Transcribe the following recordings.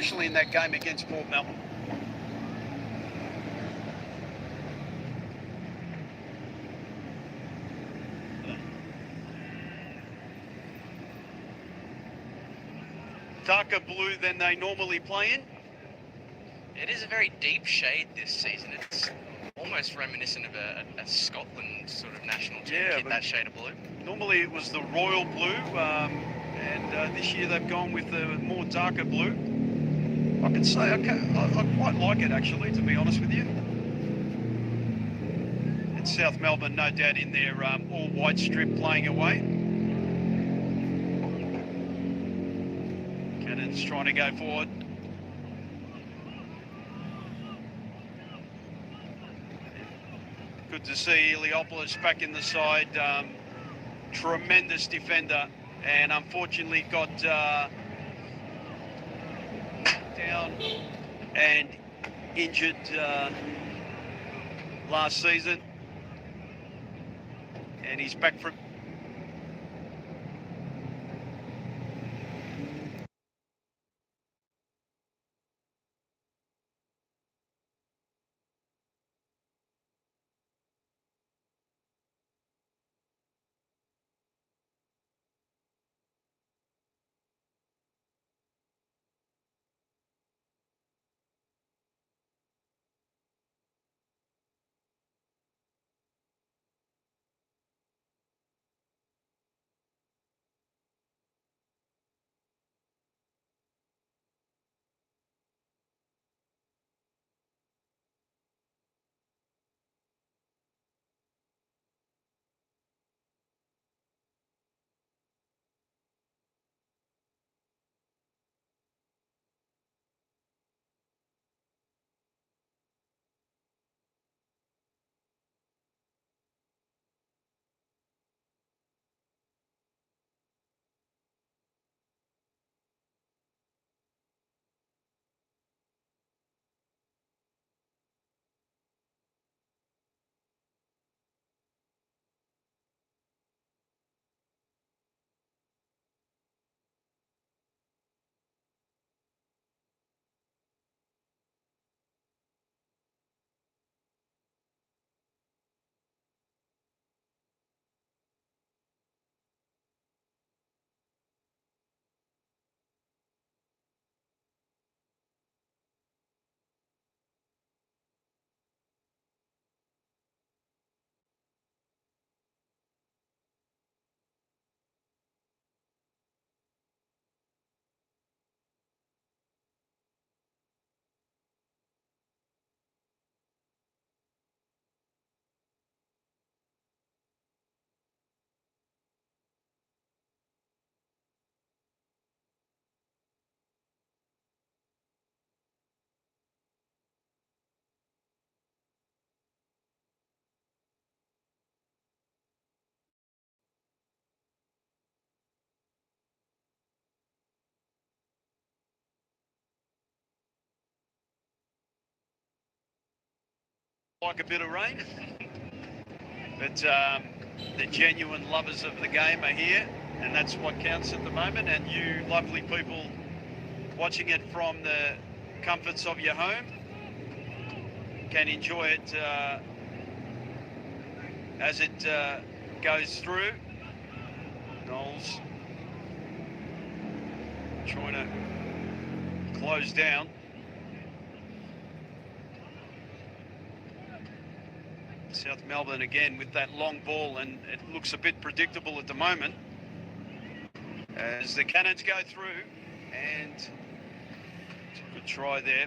especially in that game against Port Melbourne. Darker blue than they normally play in. It is a very deep shade this season. It's almost reminiscent of a Scotland sort of national team kit, that shade of blue. Normally it was the royal blue, and this year they've gone with the more darker blue. I can say I quite like it, actually, to be honest with you. And South Melbourne, no doubt, in their all-white strip playing away. Cannon's trying to go forward. Good to see Iliopoulos back in the side. Tremendous defender, and unfortunately got down and injured last season. And he's back for... like a bit of rain, but the genuine lovers of the game are here, and that's what counts at the moment. And you lovely people watching it from the comforts of your home can enjoy it as it goes through. Knowles trying to close down. South Melbourne again with that long ball, and it looks a bit predictable at the moment as the Cannons go through, and it's a good try there.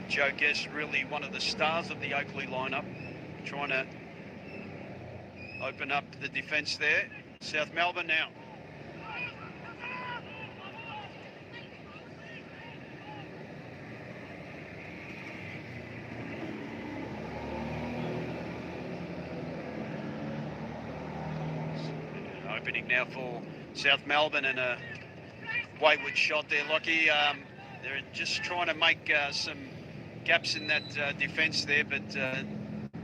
Joe Guest, really one of the stars of the Oakleigh lineup, trying to open up the defence there. South Melbourne now. Opening now for South Melbourne, and a wayward shot there, Lockie. They're just trying to make some gaps in that defence there, but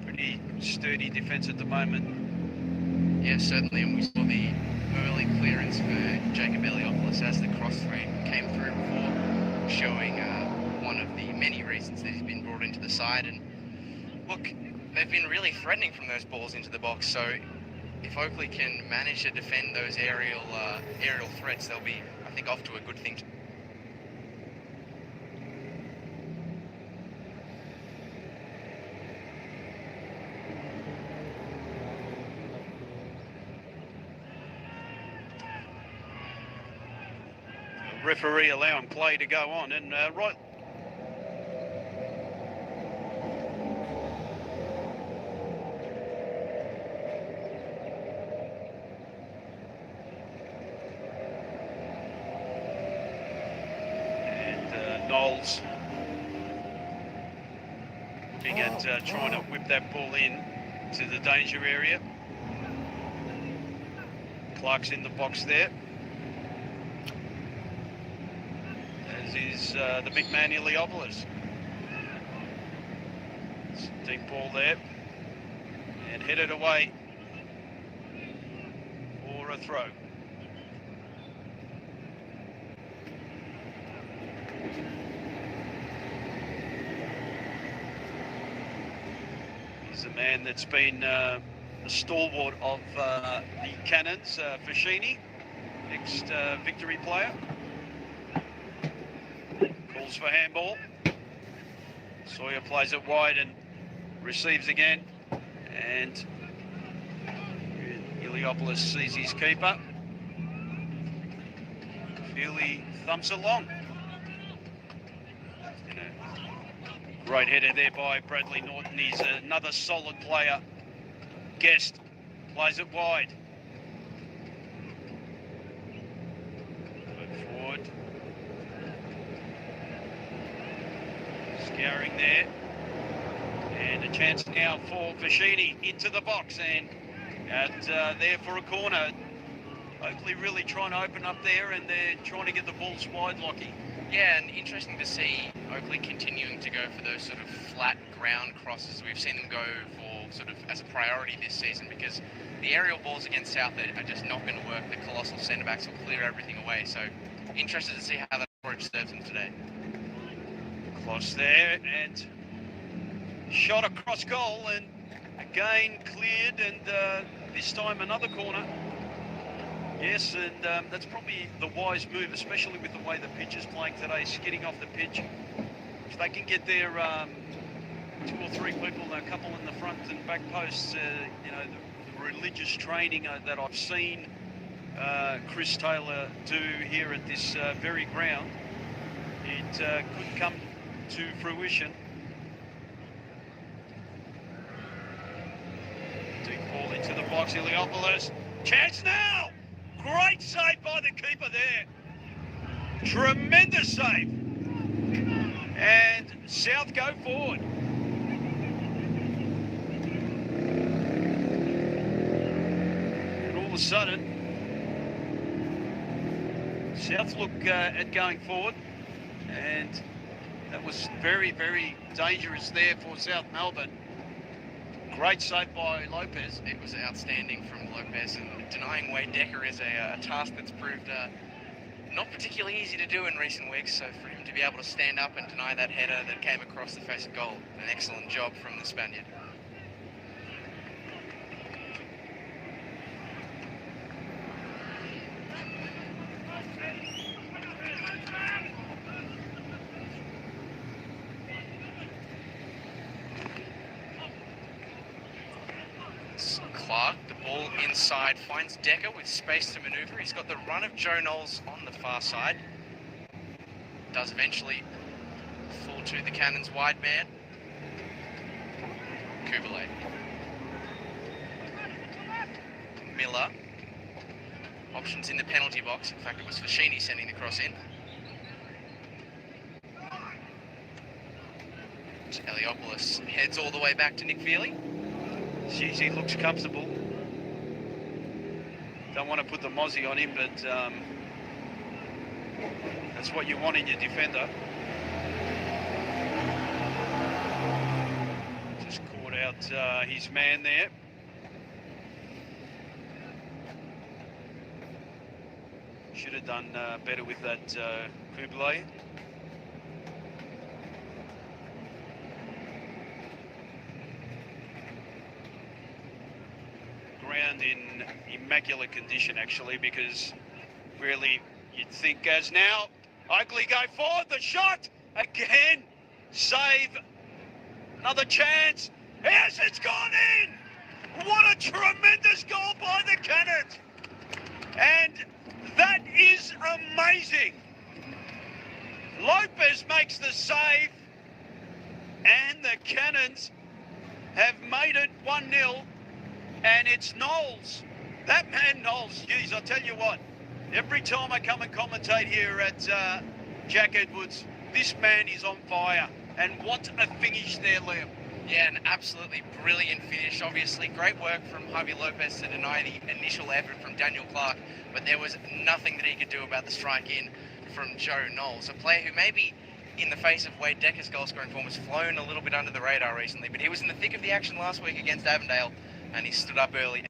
pretty sturdy defence at the moment. Yeah, certainly, and we saw the early clearance for Jacob Iliopoulos as the cross through side. And look, they've been really threatening from those balls into the box. So if Oakleigh can manage to defend those aerial threats, they'll be, I think, off to a good thing. Referee allowing play to go on, and right. And Knowles looking at trying to whip that ball in to the danger area. Clark's in the box there. Is the big man Iliopoulos. Deep ball there and headed away for a throw. He's a man that's been a stalwart of the Cannons, Fashini, ex-Victory player. Calls for handball. Sawyer plays it wide and receives again. And Iliopoulos sees his keeper. Feely thumps along. Great header there by Bradley Norton. He's another solid player. Guest plays it wide. Put forward. Scouring there. And a chance now for Fashini into the box and there for a corner. Oakleigh really trying to open up there and they're trying to get the balls wide, Lockie. Yeah, and interesting to see Oakleigh continuing to go for those sort of flat ground crosses. We've seen them go for sort of as a priority this season because the aerial balls against South are just not going to work. The colossal centre backs will clear everything away. So interested to see how that approach serves them today. Close there and shot across goal and again cleared and this time another corner. Yes, and that's probably the wise move, especially with the way the pitch is playing today, skidding off the pitch. If they can get their 2 or 3 people, a couple in the front and back posts, you know, the religious training that I've seen Chris Taylor do here at this very ground, it could come to fruition. Deep ball into the box, Iliopoulos. Chance now! Great save by the keeper there. Tremendous save. And South go forward. And all of a sudden, South look at going forward. And that was very, very dangerous there for South Melbourne. Great save by Lopez. It was outstanding from Lopez, and denying Wade Decker is a task that's proved not particularly easy to do in recent weeks. So for him to be able to stand up and deny that header that came across the face of goal, an excellent job from the Spaniard. Clark, the ball inside, finds Decker with space to manoeuvre. He's got the run of Joe Knowles on the far side. Does eventually fall to the Cannons wide man. Kubalay. Miller. Options in the penalty box. In fact, it was Fashini sending the cross in. Iliopoulos heads all the way back to Nick Feely. Jeez, he looks comfortable. Don't want to put the mozzie on him, but that's what you want in your defender. Just caught out his man there. Should have done better with that Kubalay. ground in immaculate condition, actually, because really you'd think as now Oakleigh go forward, the shot again, save, another chance. Yes, it's gone in. What a tremendous goal by the Cannons. And that is amazing. Lopez makes the save and the Cannons have made it 1-0, and it's Knowles. That man Knowles, geez, I'll tell you what, every time I come and commentate here at Jack Edwards, this man is on fire. And what a finish there, Liam. Yeah, an absolutely brilliant finish. Obviously, great work from Javi Lopez to deny the initial effort from Daniel Clark, but there was nothing that he could do about the strike in from Joe Knowles, a player who maybe in the face of Wade Decker's goal scoring form has flown a little bit under the radar recently, but he was in the thick of the action last week against Avondale and he stood up early.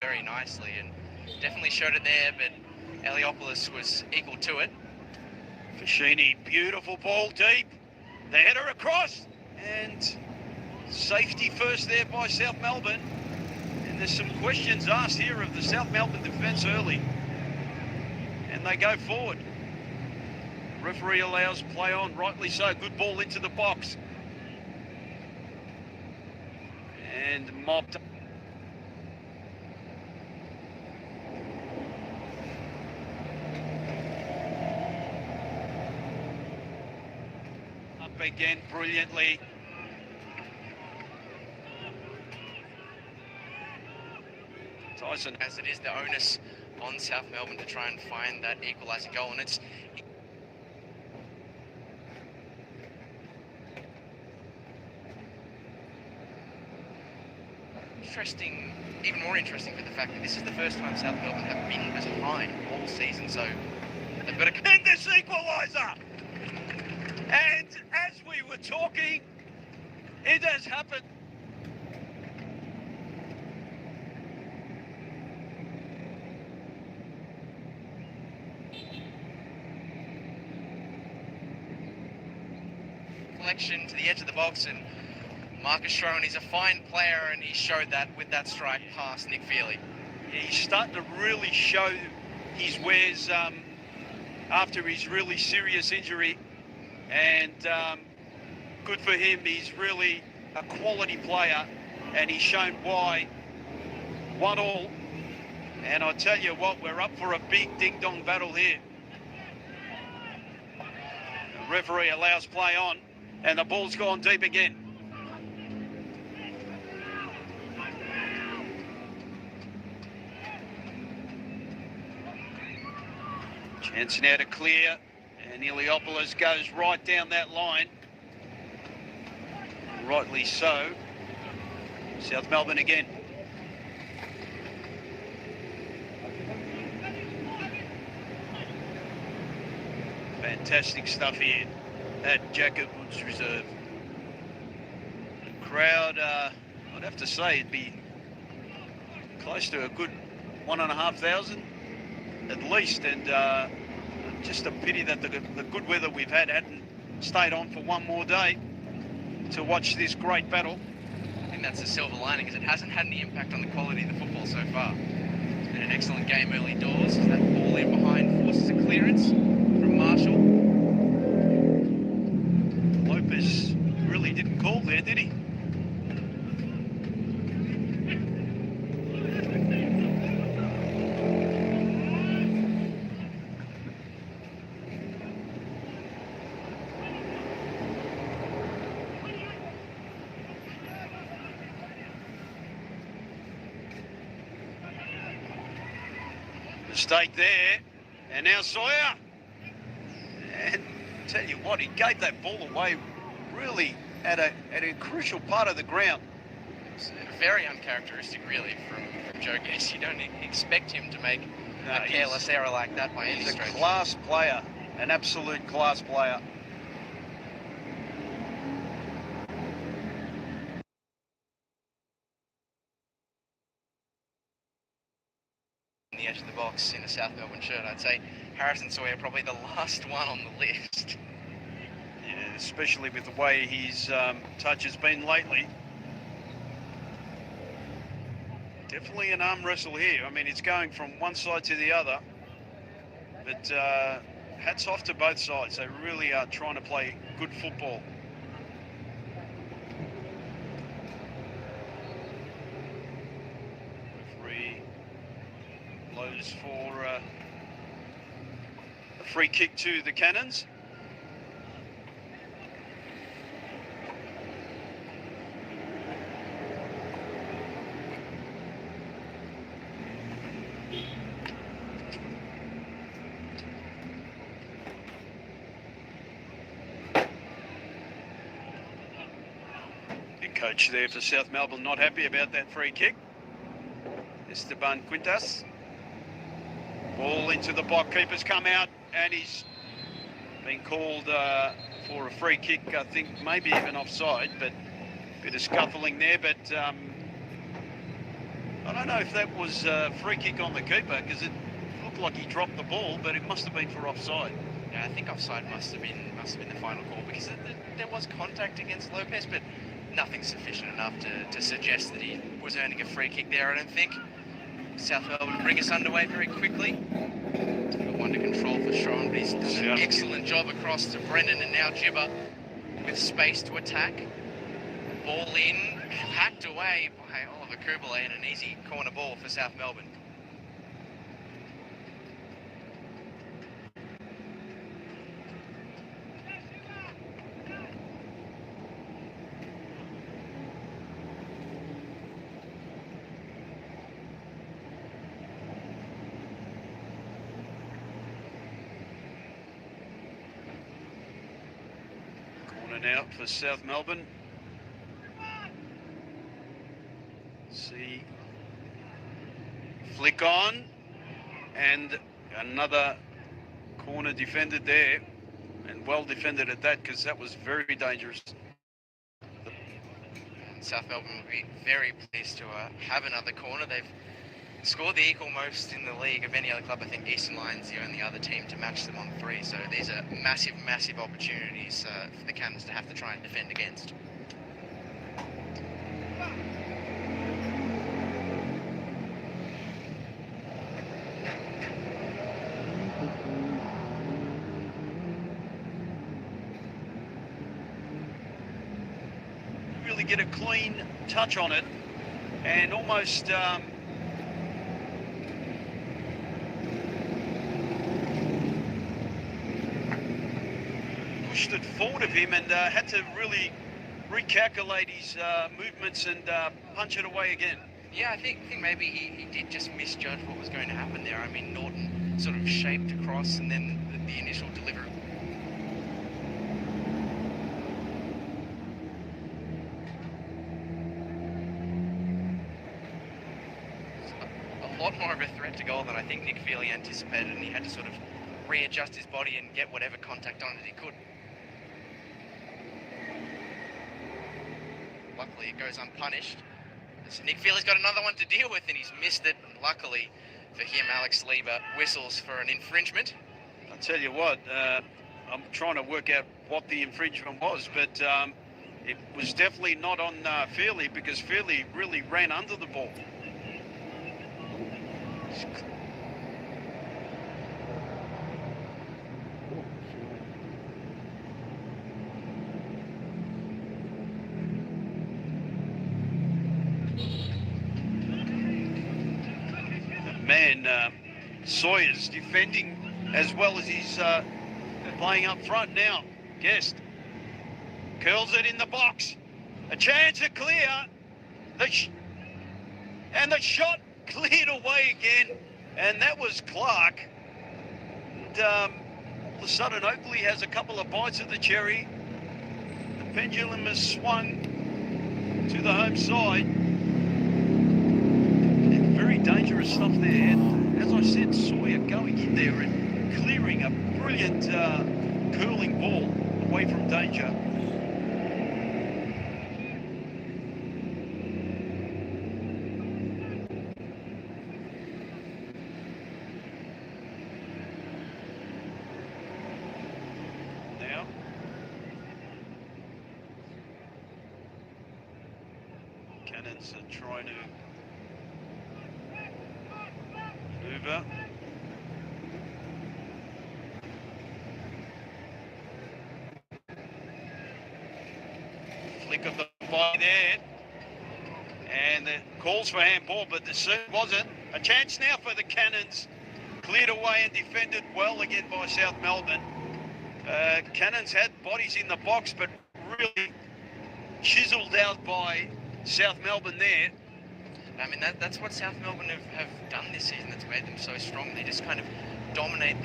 Very nicely and definitely showed it there, but Eliopoulos was equal to it. Fashini, beautiful ball deep, the header across, and safety first there by South Melbourne. And there's some questions asked here of the South Melbourne defence early, and they go forward. Referee allows play on, rightly so. Good ball into the box and mopped again brilliantly. Tyson, as it is the onus on South Melbourne to try and find that equaliser goal, and it's interesting, even more interesting for the fact that this is the first time South Melbourne have been behind all season, so they've got to and this equaliser. And as we were talking, it has happened. Collection to the edge of the box, and Marcus Schroen, he's a fine player, and he showed that with that strike past Nick Feely. Yeah, he's starting to really show his wares after his really serious injury. And good for him. He's really a quality player, and he's shown why. 1-1, and I tell you what, we're up for a big ding-dong battle here. The referee allows play on, and the ball's gone deep again. Chance now to clear. And Eliopoulos goes right down that line. Rightly so. South Melbourne again. Fantastic stuff here at Jack Edwards Reserve. The crowd, I'd have to say, it'd be close to a good 1,500 at least. And just a pity that the good weather we've had hadn't stayed on for one more day to watch this great battle. I think that's the silver lining, is it hasn't had any impact on the quality of the football so far. And an excellent game early doors. That ball in behind forces a clearance from Marshall. Lopez really didn't call there, did he? Mistake there, and now Sawyer. And tell you what, he gave that ball away really at a crucial part of the ground. It's very uncharacteristic, really, from Joe Guess. You don't expect him to make a careless error like that by any stretch. He's a class player, an absolute class player. The edge of the box in a South Melbourne shirt. I'd say Harrison Sawyer probably the last one on the list. Yeah, especially with the way his touch has been lately. Definitely an arm wrestle here. I mean, it's going from one side to the other. But hats off to both sides. They really are trying to play good football. Referee blows for a free kick to the Cannons. Coach there for South Melbourne not happy about that free kick. Esteban Quintas. Ball into the block. Keeper's come out and he's been called for a free kick. I think maybe even offside, but a bit of scuffling there. But I don't know if that was a free kick on the keeper because it looked like he dropped the ball, but it must have been for offside. Yeah, I think offside must have been the final call because there was contact against Lopez, but nothing sufficient enough to suggest that he was earning a free kick there, I don't think. South Melbourne bring us underway very quickly. Got one to control for Strong, but he's done an excellent job across to Brendan and now Gibber with space to attack. Ball in, hacked away by Oliver Kubalay and an easy corner ball for South Melbourne. Out for South Melbourne. See, flick on, and another corner defended there, and well defended at that because that was very dangerous. South Melbourne will be very pleased to have another corner. They've scored the equal most in the league of any other club. I think Eastern Lions the only other team to match them on 3. So these are massive, massive opportunities for the Cannons to have to try and defend against. Really get a clean touch on it and almost pushed it forward of him and had to really recalculate his movements and punch it away again. Yeah, I think maybe he did just misjudge what was going to happen there. I mean, Norton sort of shaped across and then the initial delivery. A lot more of a threat to goal than I think Nick Feely anticipated, and he had to sort of readjust his body and get whatever contact on it he could. Luckily, it goes unpunished. So Nick Feely's got another one to deal with, and he's missed it. And luckily for him, Alex Lieber whistles for an infringement. I'll tell you what, I'm trying to work out what the infringement was, but it was definitely not on Feely because Feely really ran under the ball. Man, Sawyer's defending as well as he's playing up front now. Guest curls it in the box. A chance to clear. And the shot cleared away again. And that was Clark. And all of a sudden, Oakleigh has a couple of bites of the cherry. The pendulum has swung to the home side. And very dangerous stuff there. And as I said, Sawyer going in there and clearing a brilliant curling ball away from danger. Cannons are trying to maneuver. Flick of the body there. And the calls for handball, but the suit wasn't. A chance now for the Cannons. Cleared away and defended well again by South Melbourne. Cannons had bodies in the box, but really chiseled out by South Melbourne there. I mean, that's what South Melbourne have done this season. That's made them so strong. They just kind of dominate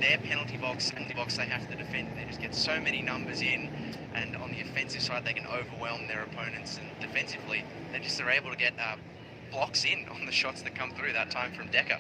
their penalty box and the box they have to defend. They just get so many numbers in, and on the offensive side, they can overwhelm their opponents. And defensively, they're able to get blocks in on the shots that come through. That time from Decker.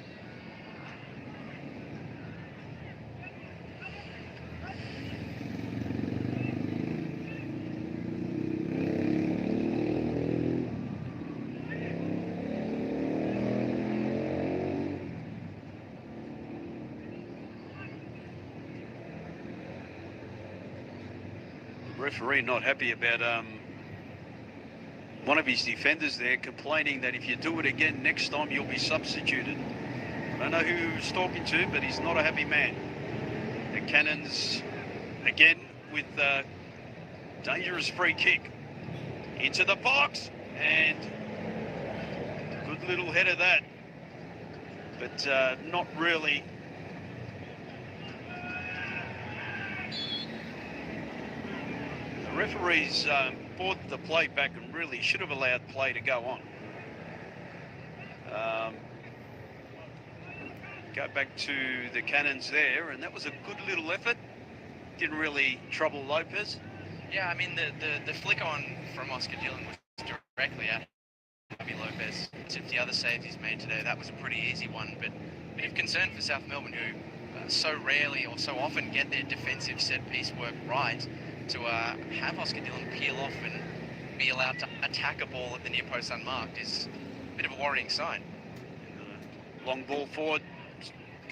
Referee not happy about one of his defenders there, complaining that if you do it again next time you'll be substituted. I don't know who he was talking to, but he's not a happy man. The Cannons again with a dangerous free kick into the box, and good little head of that, but not really. Referees brought the play back and really should have allowed play to go on. Go back to the Cannons there, and that was a good little effort. Didn't really trouble Lopez. Yeah, I mean, the flick on from Oscar Dillon was directly at Javi Lopez. Except the other saves he's made today, that was a pretty easy one. But a bit of concern for South Melbourne, who so rarely or so often get their defensive set-piece work right. To have Oscar Dillon peel off and be allowed to attack a ball at the near post unmarked is a bit of a worrying sign. Long ball forward.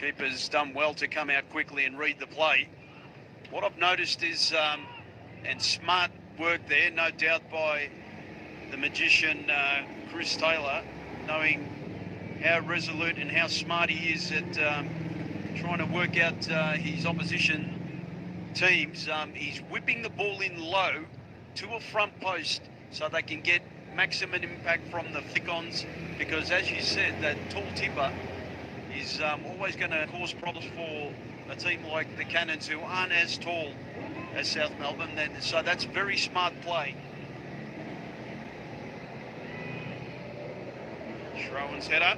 Keeper's done well to come out quickly and read the play. What I've noticed is, and smart work there, no doubt by the magician Chris Taylor, knowing how resolute and how smart he is at trying to work out his opposition teams. He's whipping the ball in low to a front post so they can get maximum impact from the flick-ons, because as you said, that tall tipper is always going to cause problems for a team like the Cannons, who aren't as tall as South Melbourne. So that's very smart play. Schrowen's header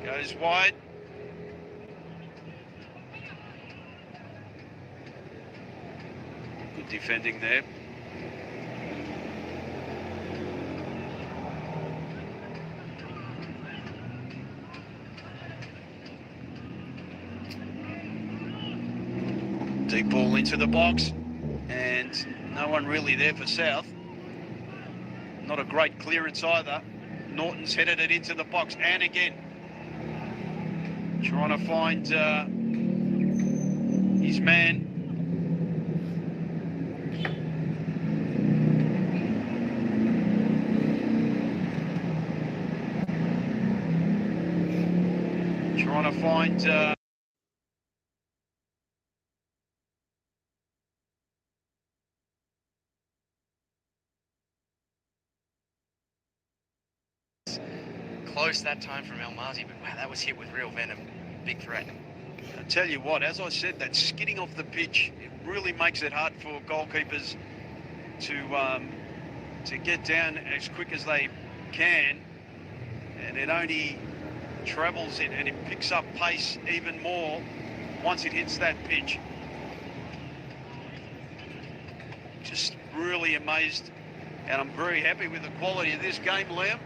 goes wide. Good defending there. Deep ball into the box, and no one really there for South. Not a great clearance either. Norton's headed it into the box, and again trying to find his man. find close that time from El Mazi, but wow, that was hit with real venom. Big threat. I tell you what, as I said, that skidding off the pitch, it really makes it hard for goalkeepers to get down as quick as they can, and it only travels it and it picks up pace even more once it hits that pitch. Just really amazed, and I'm very happy with the quality of this game, Liam.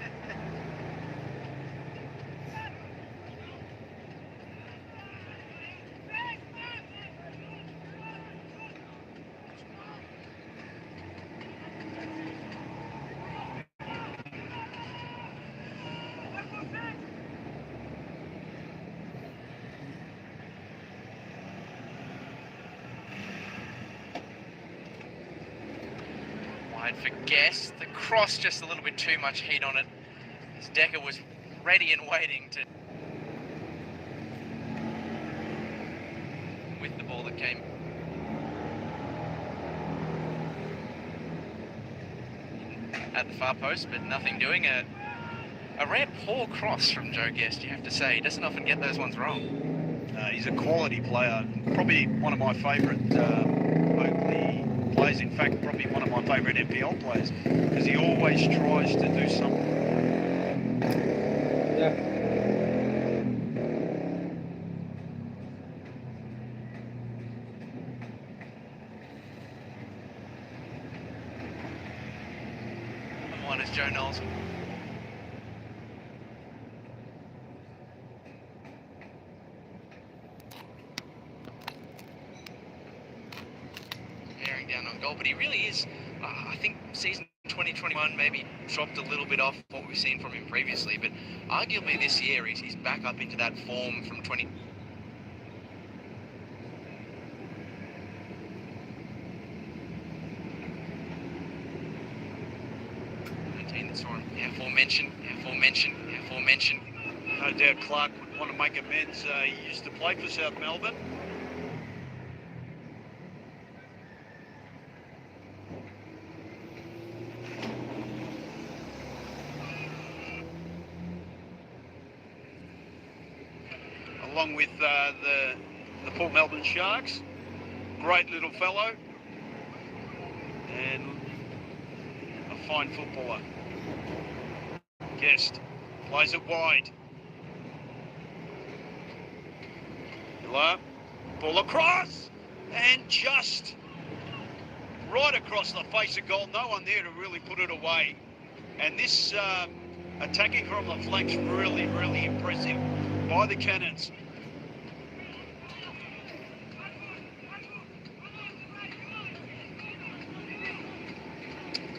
For Guest, the cross just a little bit too much heat on it, as Decker was ready and waiting to with the ball that came at the far post, but nothing doing. A rare poor cross from Joe Guest, you have to say. He doesn't often get those ones wrong. He's a quality player, probably one of my favourite Oakleigh players. In fact, probably one of my favourite NPL players, because he always tries to do something. Yeah. One is Joe Knowles. Down on goal, but he really is, I think season 2021 maybe dropped a little bit off what we've seen from him previously, but arguably this year he's back up into that form from 20. That saw him. Aforementioned. No doubt Clark would want to make amends. He used to play for South Melbourne. Along with the Port Melbourne Sharks. Great little fellow and a fine footballer. Guest plays it wide. Hello, ball across, and just right across the face of goal. No one there to really put it away. And this attacking from the flanks really, really impressive by the Cannons.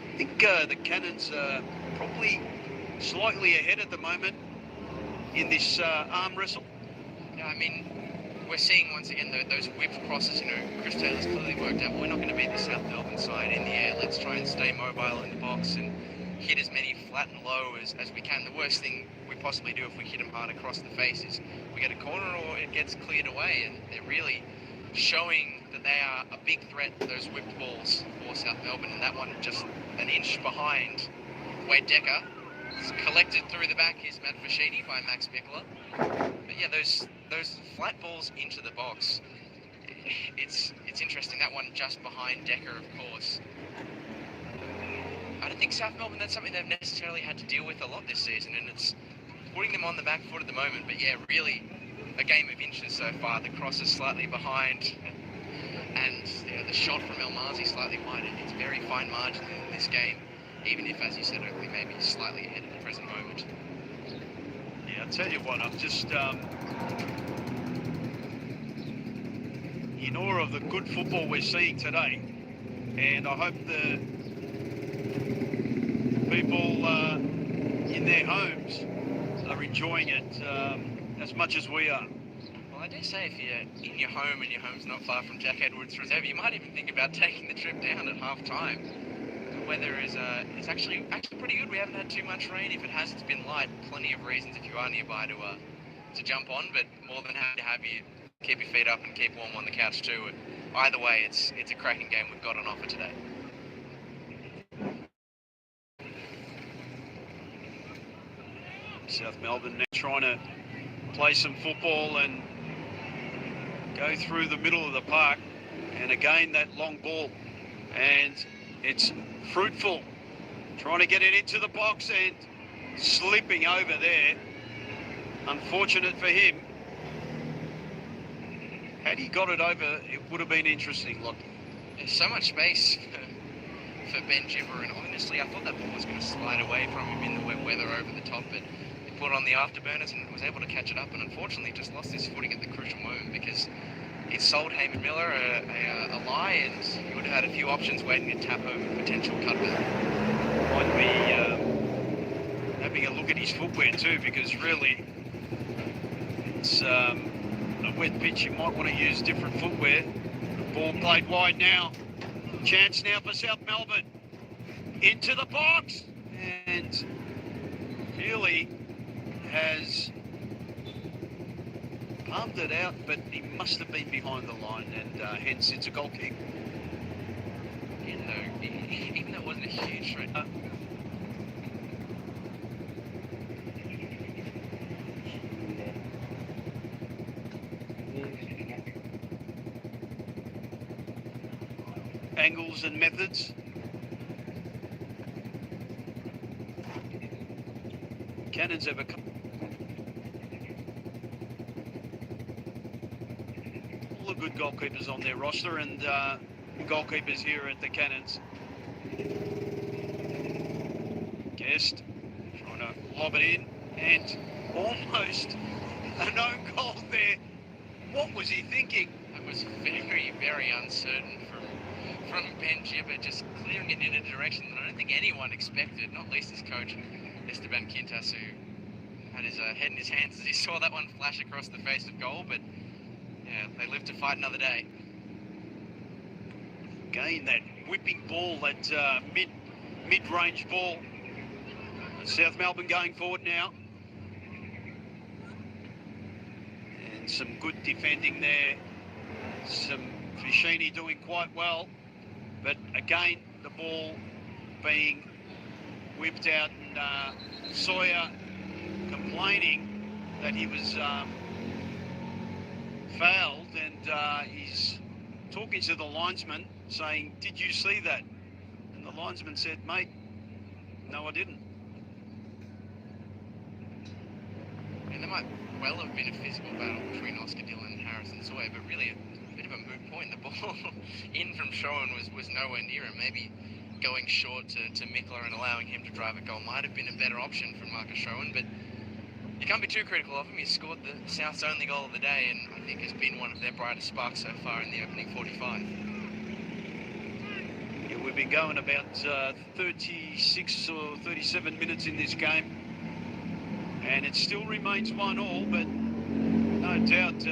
I think the Cannons are probably slightly ahead at the moment in this arm wrestle. Yeah, I mean, we're seeing once again those whipped crosses. You know, Chris Taylor's clearly worked out, well, we're not going to beat the South Melbourne side in the air. Let's try and stay mobile in the box and hit as many flat and low as we can. The worst thing we possibly do if we hit them hard across the face is we get a corner or it gets cleared away, and they're really showing that they are a big threat, those whipped balls for South Melbourne, and that one just an inch behind Wade Decker. It's collected through the back is Matt Fashini by Max Bickler. But yeah, those flat balls into the box, it's interesting. That one just behind Decker, of course. I don't think South Melbourne, that's something they've necessarily had to deal with a lot this season, and it's putting them on the back foot at the moment. But yeah, really a game of inches so far. The cross is slightly behind, and yeah, the shot from El Mazi slightly wide. It's very fine margin in this game, even if, as you said, Oakleigh may be slightly ahead at the present moment. Yeah, I'll tell you what, I'm just in awe of the good football we're seeing today, and I hope the people in their homes are enjoying it as much as we are. Well, I do say if you're in your home and your home's not far from Jack Edwards Reserve, you might even think about taking the trip down at half time. The weather is it's actually pretty good. We haven't had too much rain. If it has, it's been light. Plenty of reasons if you are nearby jump on, but more than happy to have you keep your feet up and keep warm on the couch too. Either way, it's a cracking game we've got on offer today. South Melbourne now trying to play some football and go through the middle of the park, and again that long ball, and it's fruitful, trying to get it into the box and slipping over there. Unfortunate for him. Had he got it over, it would have been interesting. Look, there's so much space for Ben Gibber, and honestly I thought that ball was going to slide away from him in the wet weather over the top, but he put it on the afterburners and was able to catch it up, and unfortunately just lost his footing at the crucial moment because it sold Heyman Miller a lie, and he would have had a few options waiting to tap over potential cutback. Might be having a look at his footwear too, because really it's a wet pitch. You might want to use different footwear. Ball played wide now. Chance now for South Melbourne. Into the box, and Healy has palmed it out, but he must have been behind the line, and hence it's a goal kick. Even though it wasn't a huge threat. Angles and methods. Cannons have all the good goalkeepers on their roster, and goalkeepers here at the Cannons. Guest trying to lob it in, and almost an own goal there. What was he thinking? It was very, very uncertain from Ben Gibber, just clearing it in a direction that I don't think anyone expected, not least his coach, Esteban Quintas, who had his head in his hands as he saw that one flash across the face of goal, but yeah, they live to fight another day. Again, that whipping ball, that mid-range ball. South Melbourne going forward now. And some good defending there. Some Fishini doing quite well. But again, the ball being whipped out, and Sawyer complaining that he was fouled, and he's talking to the linesman saying, "Did you see that?" And the linesman said, "Mate, no, I didn't." And there might well have been a physical battle between Oscar Dillon and Harrison Sawyer, but really a bit of a moot point. The ball in from Schoen was nowhere near him. Maybe going short to Mickler and allowing him to drive a goal might have been a better option for Marcus Schoen, but you can't be too critical of him. He scored the South's only goal of the day, and I think has been one of their brightest sparks so far in the opening 45. Yeah, we've been going about 36 or 37 minutes in this game, and it still remains 1-1, but no doubt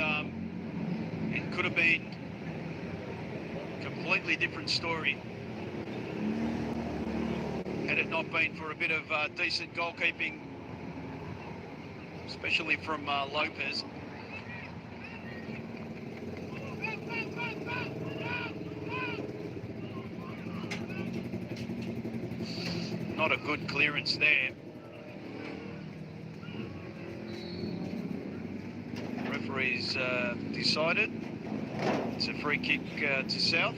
it could have been a completely different story had it not been for a bit of decent goalkeeping, especially from Lopez. Not a good clearance there. Referee's decided it's a free kick to South.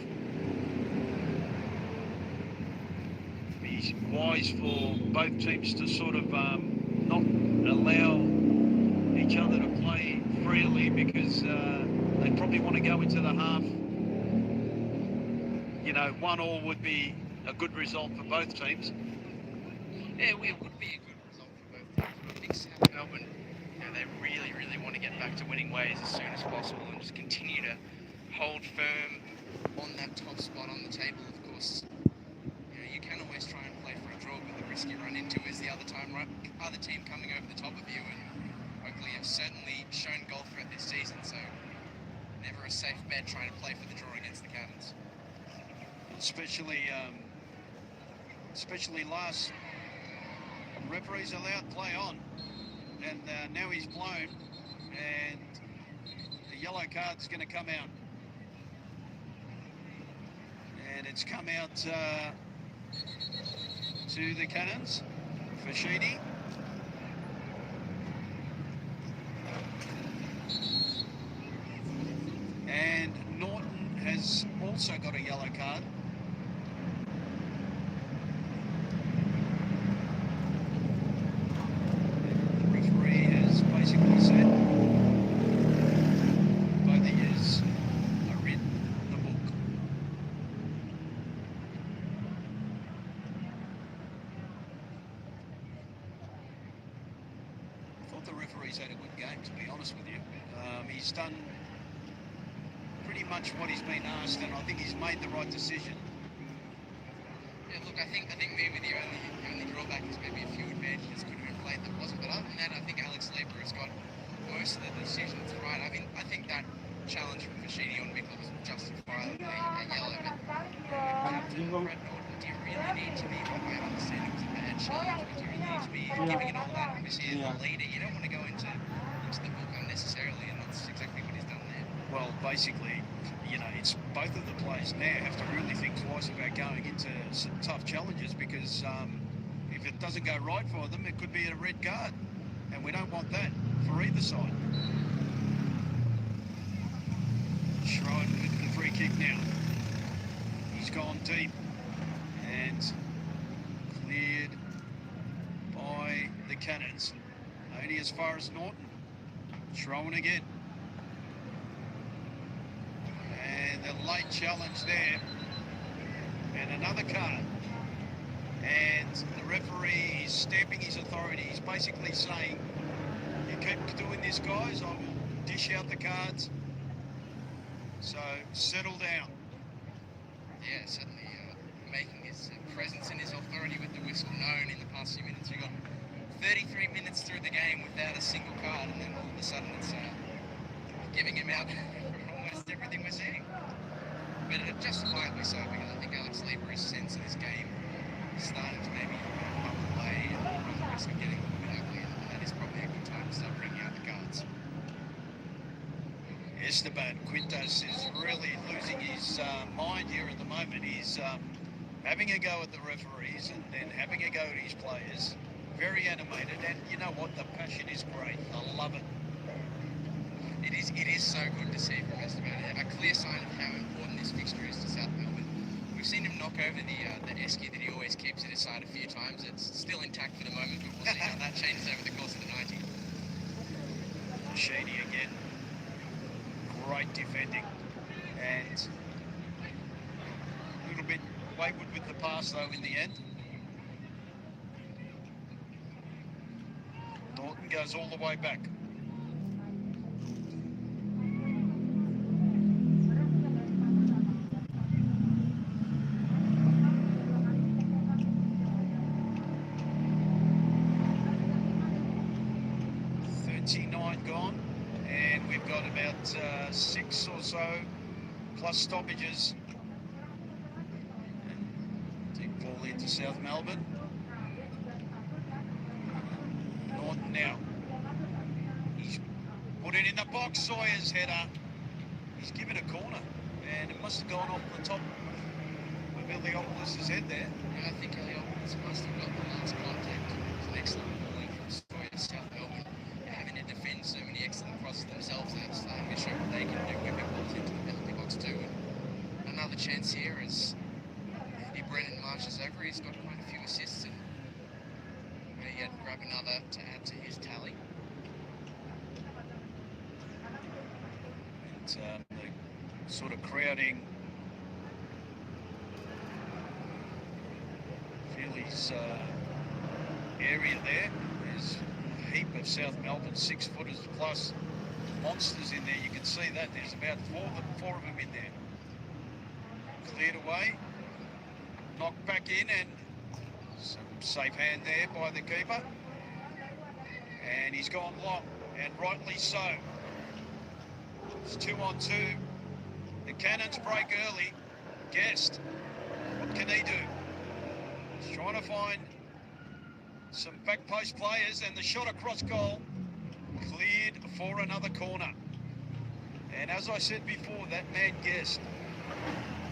Be wise for both teams to sort of not allow each other to play freely, because they probably want to go into the half. You know, 1-1 would be a good result for both teams. Yeah, it would be a good result for both teams. I think South Melbourne, they really, really want to get back to winning ways as soon as possible and just continue to hold firm on that top spot on the table. Of course, you can always try and play for a draw, but the risk you run into is the other team coming over the top of you, and Oakleigh have certainly shown goal threat this season, so never a safe bet trying to play for the draw against the Cannons. Especially last referee's allowed play on, and now he's blown. and the yellow card's going to come out. And it's come out to the Cannons for Sheedy. And Norton has also got a yellow card. The referee has basically said both of yous are in the book. I thought the referee's had a good game, to be honest with you. He's done pretty much what he's been asked, and I think he's made the right decision. Yeah, look, I think maybe the only drawback is maybe a few advantages could have been played that wasn't. But other than that, I think Alex Leeper has got most of the decisions right. I mean, I think that challenge from Fashidi on Mikkel was justifiably a yellow, but Captain Brett Norton, do you really need to be, like I understand it was a bad challenge, but do you really need to be giving it all that? Obviously, as the leader, you don't want to go into the book unnecessarily, and that's exactly what he's done there. Well, basically, you know, it's both of the players now have to really think twice about going into some tough challenges, because if it doesn't go right for them, it could be a red card, and we don't want that for either side. Shrine with the free kick now. He's gone deep and cleared by the Cannons. Only as far as Norton. Shrine again. And a late challenge there. And another card. And the referee is stamping his authority. He's basically saying, you keep doing this, guys, I will dish out the cards. So settle down. Yeah, certainly making his presence and his authority with the whistle known in the past few minutes. We've got 33 minutes through the game without a single card, and then all of a sudden it's giving him out for almost everything we're seeing. But justifiably so, because I think Alex Leeper's sense of this game started to maybe up away and run the risk of getting a little bit ugly, and that is probably a good time to start bringing out the cards. Esteban Quintas is really losing his mind here at the moment. He's having a go at the referees and then having a go at his players. Very animated, and you know what? The passion is great. I love it. It is so good to see from Esteban. A clear sign of how important this fixture is to South Melbourne. We've seen him knock over the esky that he always keeps at his side a few times. It's still intact for the moment, but we'll see how that changes over the course of the 90. Sheedy again. Great defending, and a little bit wayward with the pass though in the end. Norton goes all the way back. Gone, and we've got about 6 or so plus stoppages. And deep ball into South Melbourne. Norton now. He's put it in the box. Sawyer's header. He's given a corner, and it must have gone off the top of Eliopoulos' head there. Yeah, I think Eliopoulos must have got the last contact. It's an excellent bowling from Sawyer, South Melbourne. Having to defend so many excellent crosses themselves, and it's starting to show what they can do when they're balls into the penalty box too. And another chance here as Andy Brennan marches over. He's got quite a few assists, and may yet grab another to add to his tally. And the sort of crowding Philly's area there. There's heap of South Melbourne 6-footers plus monsters in there. You can see that there's about four of them in there. Cleared away, knocked back in, and some safe hand there by the keeper. And he's gone long, and rightly so. It's 2-on-2. The Cannons break early. Guest, what can he do? He's trying to find some back post players, and the shot across goal cleared for another corner. And as I said before, that mad guest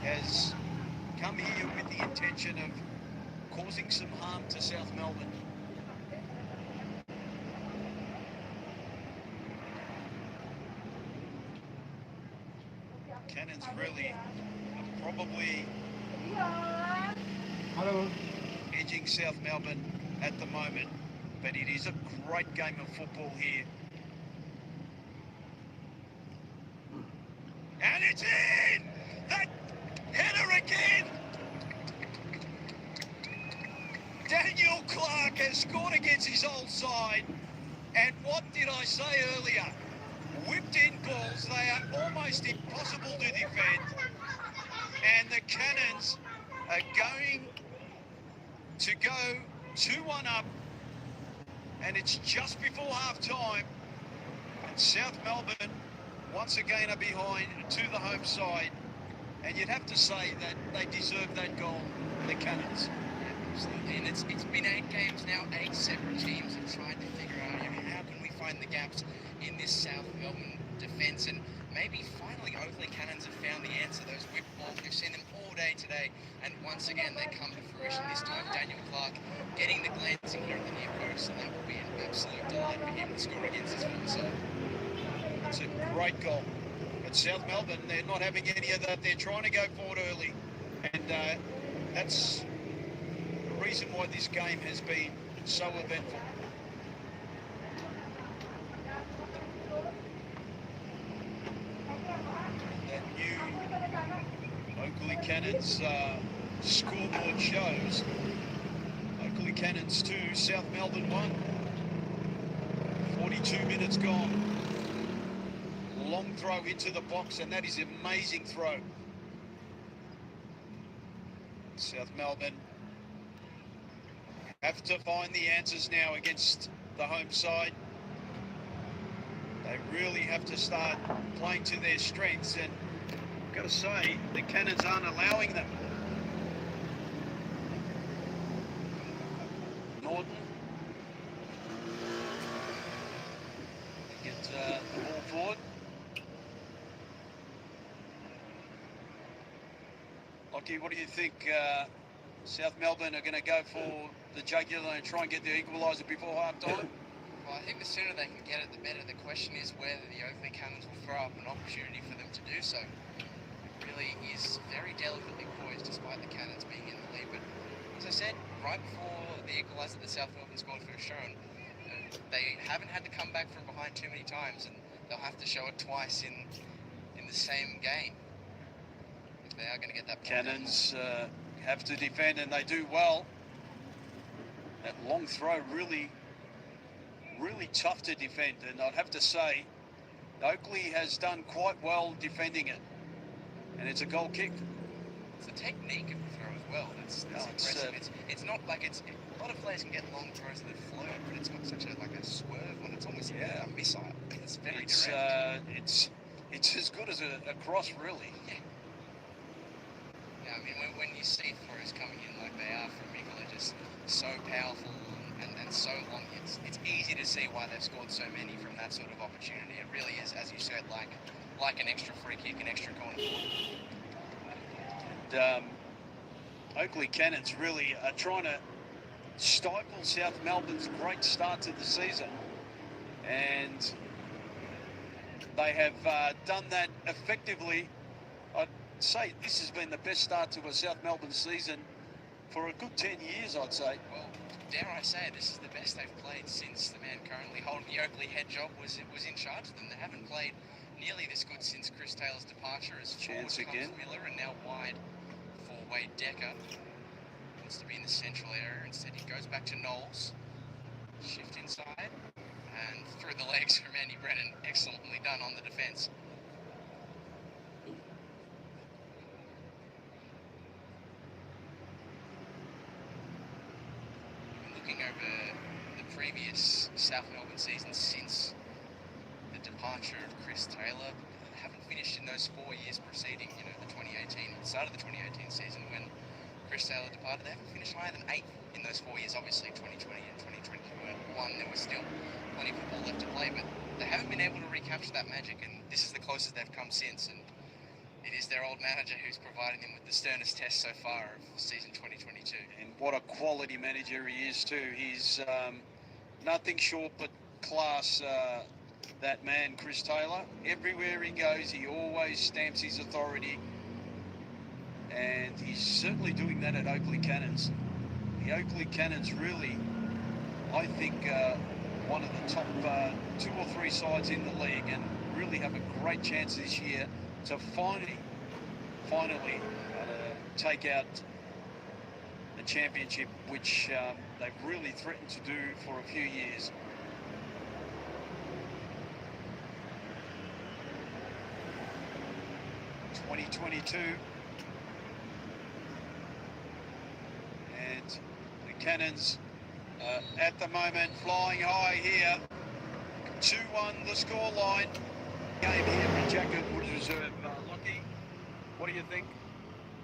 has come here with the intention of causing some harm to South Melbourne. Cannons really are probably edging South Melbourne at the moment, but it is a great game of football here. And it's in! That header again! Daniel Clark has scored against his old side. And what did I say earlier? Whipped in balls, they are almost impossible to defend. And the Cannons are going to go 2-1 up. And it's just before half time. And South Melbourne once again are behind to the home side. And you'd have to say that they deserve that goal, the Cannons. Absolutely, and it's been 8 games now. 8 separate teams have tried to figure out how can we find the gaps in this South Melbourne defence, and maybe finally Oakleigh Cannons have found the answer. Those whip balls, we've seen them all day today, and once again they come to fruition. This time Daniel Clark getting the glancing here at the near post, and that will be an absolute delight for him to score against his former side. It's a great goal. But South Melbourne, they're not having any of that. They're trying to go forward early, and that's reason why this game has been so eventful. That new Oakleigh Cannons scoreboard shows Oakleigh Cannons 2, South Melbourne 1. 42 minutes gone. Long throw into the box, and that is an amazing throw. South Melbourne have to find the answers now against the home side. They really have to start playing to their strengths, and I've got to say, the Cannons aren't allowing them. Norton gets the ball forward. Lockie, what do you think? South Melbourne are going to go for the jugular and try and get the equaliser before half-time? Well, I think the sooner they can get it, the better. The question is whether the Oakleigh Cannons will throw up an opportunity for them to do so. It really is very delicately poised, despite the Cannons being in the lead. But as I said, right before the equaliser that South Melbourne scored for Sharon, they haven't had to come back from behind too many times, and they'll have to show it twice in the same game if they are going to get that point. Cannons have to defend, and they do well. That long throw really tough to defend, and I'd have to say Oakleigh has done quite well defending it, and it's a goal kick. It's the technique of the throw as well that's impressive. It's not like a lot of players can get long throws that float, but it's got such a swerve on. It's almost a missile. It's very direct. It's as good as a cross, really. Yeah, I mean, when you see throws coming in like they are from Eagle, they're just so powerful and so long. It's easy to see why they've scored so many from that sort of opportunity. It really is, as you said, like an extra free kick, an extra corner forward. And Oakleigh Cannons really are trying to stifle South Melbourne's great start to the season, and they have done that effectively. I'd say this has been the best start to a South Melbourne season for a good 10 years, I'd say. Well, dare I say, this is the best they've played since the man currently holding the Oakleigh head job was in charge of them. They haven't played nearly this good since Chris Taylor's departure. As Chance forward again. comes Miller, and now wide for Wade Decker. Wants to be in the central area. Instead, he goes back to Knowles. Shift inside, and through the legs from Andy Brennan. Excellently done on the defence. Looking over the previous South Melbourne season since the departure of Chris Taylor, haven't finished in those 4 years preceding, the 2018, start of the 2018 season when Chris Taylor departed. They haven't finished higher than 8th in those 4 years, obviously 2020 and 2021 won. There was still plenty of football left to play, but they haven't been able to recapture that magic, and this is the closest they've come since. And it is their old manager who's providing them with the sternest test so far of season 2022. And what a quality manager he is too. He's nothing short but class, that man, Chris Taylor. Everywhere he goes, he always stamps his authority. And he's certainly doing that at Oakleigh Cannons. The Oakleigh Cannons really, I think, one of the top 2 or 3 sides in the league, and really have a great chance this year to finally take out the championship, which they've really threatened to do for a few years. (2022) and the Cannons at the moment flying high here. 2-1 the scoreline. Game here for Jacket Woods Reserve. Lockie, what do you think?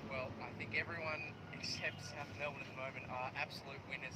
Well, I think everyone except South Melbourne at the moment are absolute winners.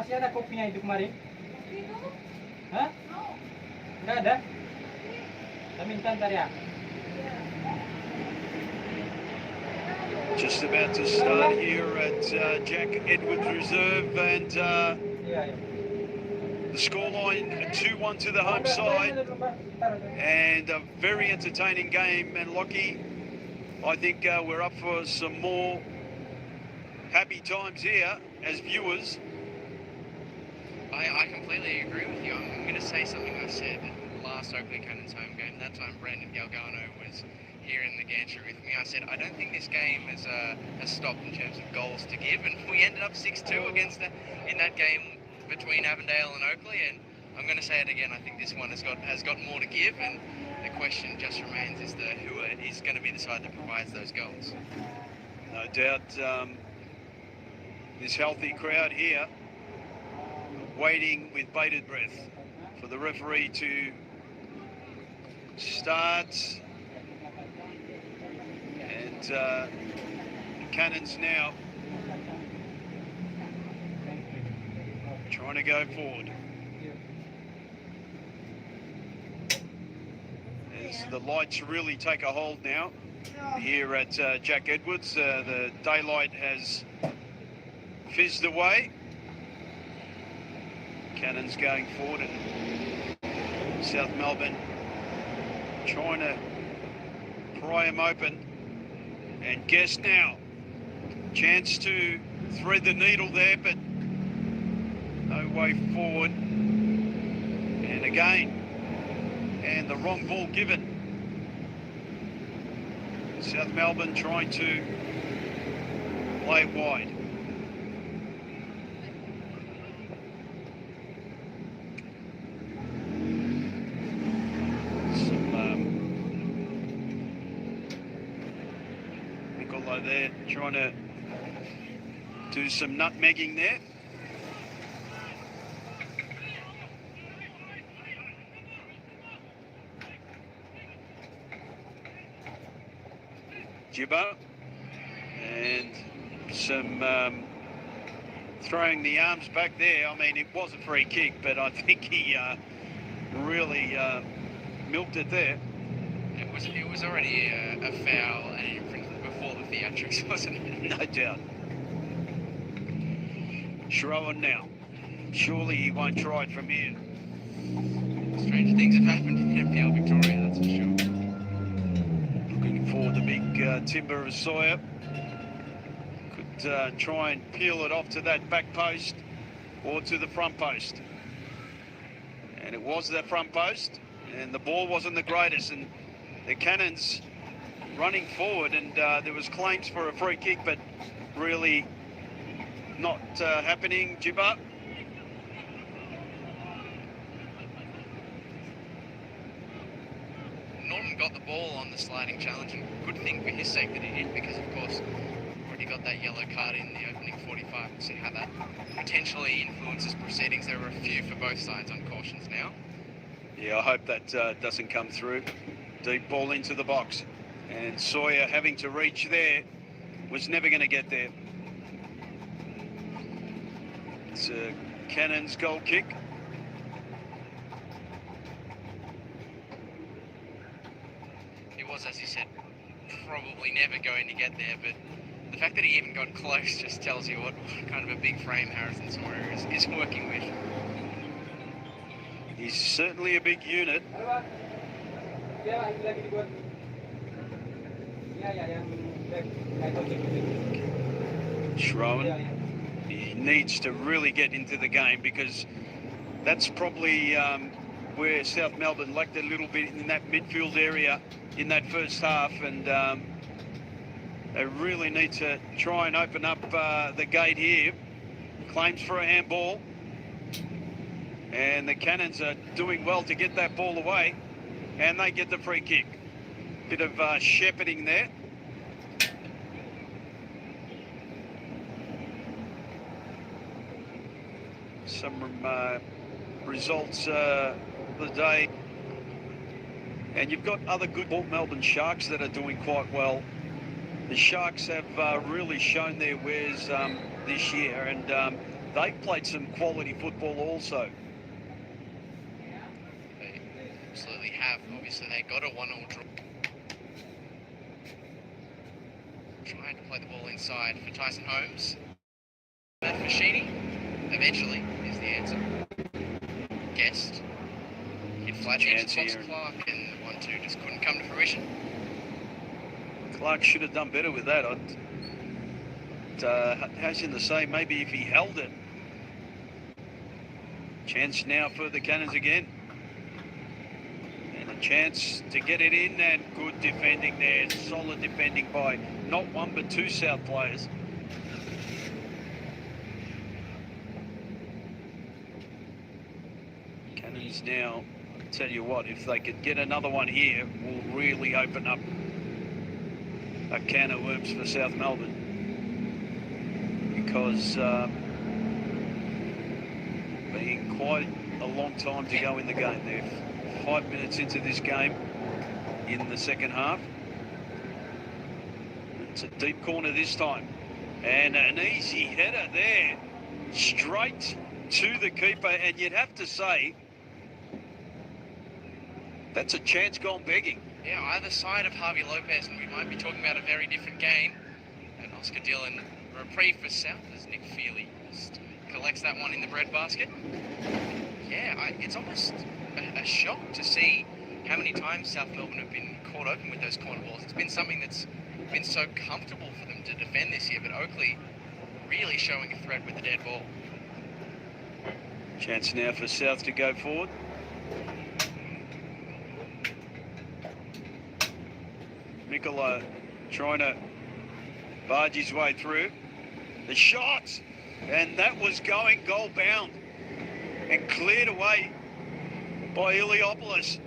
Masih ada kopinya itu kemarin? Hah? Nggak ada? Saya minta ntar ya. Just about to start here at Jack Edwards Reserve, and the scoreline 2-1 to the home side, and a very entertaining game. And Lockie, I think we're up for some more happy times here as viewers. I completely agree with you. I'm going to say something I said last Oakleigh Cannons home game. That time Brandon Galgano was here in the gantry with me. I said, I don't think this game has stopped in terms of goals to give, and we ended up 6-2 in that game between Avondale and Oakleigh, and I'm going to say it again, I think this one has got more to give, and the question just remains is who is going to be the side that provides those goals. No doubt this healthy crowd here waiting with bated breath for the referee to start. And the Cannons now trying to go forward. As the lights really take a hold now here at Jack Edwards, the daylight has fizzed away. Cannons going forward, and South Melbourne trying to pry him open. And Guest now, chance to thread the needle there, but no way forward. And again, and the wrong ball given. South Melbourne trying to play it wide. There trying to do some nutmegging there. Gibbo, and some throwing the arms back there. I mean, it was a free kick, but I think he really milked it there. It was already a foul and an infringement before the theatrics, wasn't it? No doubt. Schroen now. Surely he won't try it from here. Strange things have happened in NPL Victoria, that's for sure. Looking for the big timber of Sawyer. Could try and peel it off to that back post or to the front post. And it was that front post, and the ball wasn't the greatest, and the Cannons running forward, and there was claims for a free kick, but really not happening. Gibbo. Norton got the ball on the sliding challenge, and good thing for his sake that he did, because of course already got that yellow card in the opening 45. We'll see how that potentially influences proceedings. There were a few for both sides on cautions now. Yeah, I hope that doesn't come through. Deep ball into the box, and Sawyer having to reach there was never going to get there. It's a Cannons goal kick. It was, as you said, probably never going to get there, but the fact that he even got close just tells you what kind of a big frame Harrison Sawyer is working with. He's certainly a big unit. Schroen, he needs to really get into the game, because that's probably where South Melbourne lacked a little bit in that midfield area in that first half, and they really need to try and open up the gate here. Claims for a handball, and the Cannons are doing well to get that ball away, and they get the free kick. Bit of shepherding there. Some results of the day. And you've got other good Melbourne Sharks that are doing quite well. The Sharks have really shown their wares this year, and they've played some quality football also. They absolutely have. Obviously, they got a 1-1 draw. Trying to play the ball inside for Tyson Holmes. Matt Fashini, eventually, is the answer. Guest. Hit flat edge to Fox Clark, and the 1-2 just couldn't come to fruition. Clark should have done better with that. Hasn't the same, maybe if he held it. Chance now for the Cannons again. And a chance to get it in, and good defending there. Solid defending by not one but two South players. Cannons now, I tell you what, if they could get another one here, will really open up a can of worms for South Melbourne. Because being quite a long time to go in the game. They're 5 minutes into this game in the second half. It's a deep corner this time, and an easy header there, straight to the keeper. And you'd have to say that's a chance gone begging. Yeah, either side of Harvey Lopez, and we might be talking about a very different game. And Oscar Dillon, reprieve for South as Nick Feely just collects that one in the breadbasket. Yeah, it's almost a shock to see how many times South Melbourne have been caught open with those corner balls. It's been something that's been so comfortable for them to defend this year, but Oakleigh really showing a threat with the dead ball. Chance now for South to go forward. Mikola trying to barge his way through. The shot, and that was going goal bound and cleared away by Iliopoulos.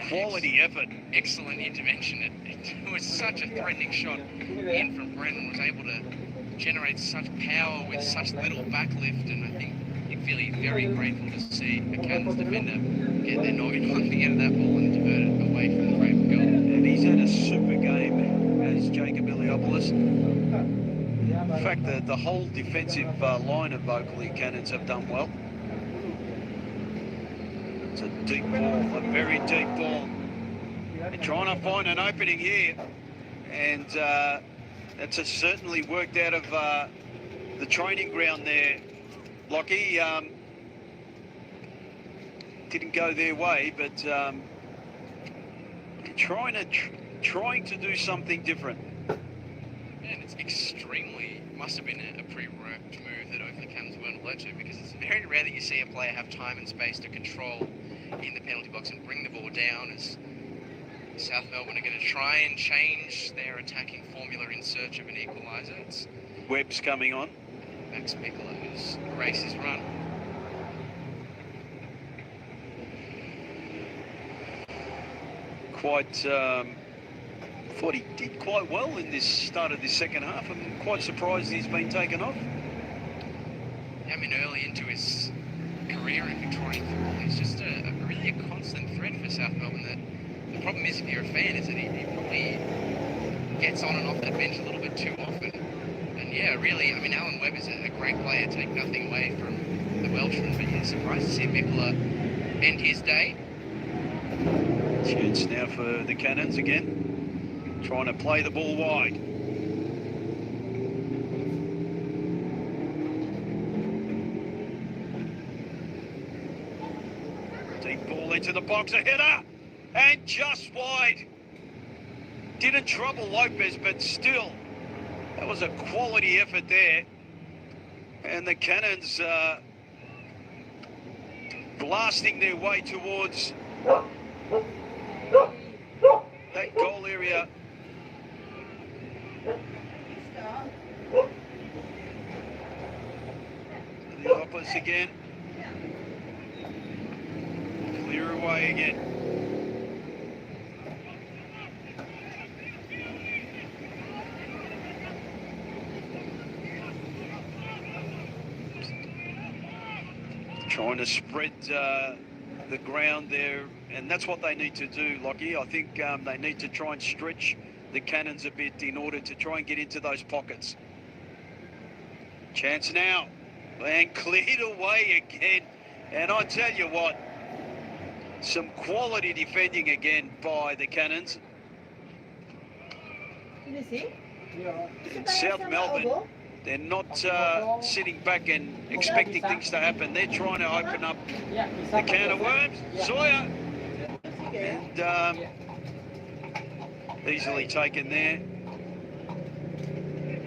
Quality effort. Excellent intervention. It was such a threatening shot in from Brennan, was able to generate such power with such little backlift, and I think Nick Feely very grateful to see a Cannons defender get their noggin on the end of that ball and divert it away from the frame of goal. And he's had a super game as Jacob Iliopoulos. In fact, the whole defensive line of Oakleigh Cannons have done well. It's a deep ball, a very deep ball. They're trying to find an opening here, and that's certainly worked out of the training ground there. Lockie didn't go their way, but trying to do something different. And it's must have been a pre-worked move that Oakleigh Cannons weren't alert to, because it's very rare that you see a player have time and space to control in the penalty box and bring the ball down, as South Melbourne are going to try and change their attacking formula in search of an equaliser. It's Webb's coming on. Max Mikola, who's erased his run. Thought he did quite well in this start of this second half. I'm quite surprised he's been taken off. I mean, early into his career in Victorian football, he's just really a constant threat for South Melbourne. The problem is, if you're a fan, is that he probably gets on and off that bench a little bit too often. And yeah, really, I mean, Alan Webb is a great player, take nothing away from the Welshman, but you're surprised to see Mikola end his day. Chance now for the Cannons again, trying to play the ball wide. Deep ball into the box, a header, and just wide. Didn't trouble Lopez, but still, that was a quality effort there. And the Cannons blasting their way towards that goal area. The opposite again. Clear away again. Trying to spread the ground there, and that's what they need to do, Lockie. I think they need to try and stretch the Cannons a bit in order to try and get into those pockets. Chance now. And cleared away again. And I tell you what, some quality defending again by the Cannons. In South Melbourne, they're not sitting back and expecting things to happen. They're trying to open up the can of worms. Sawyer. And easily taken there.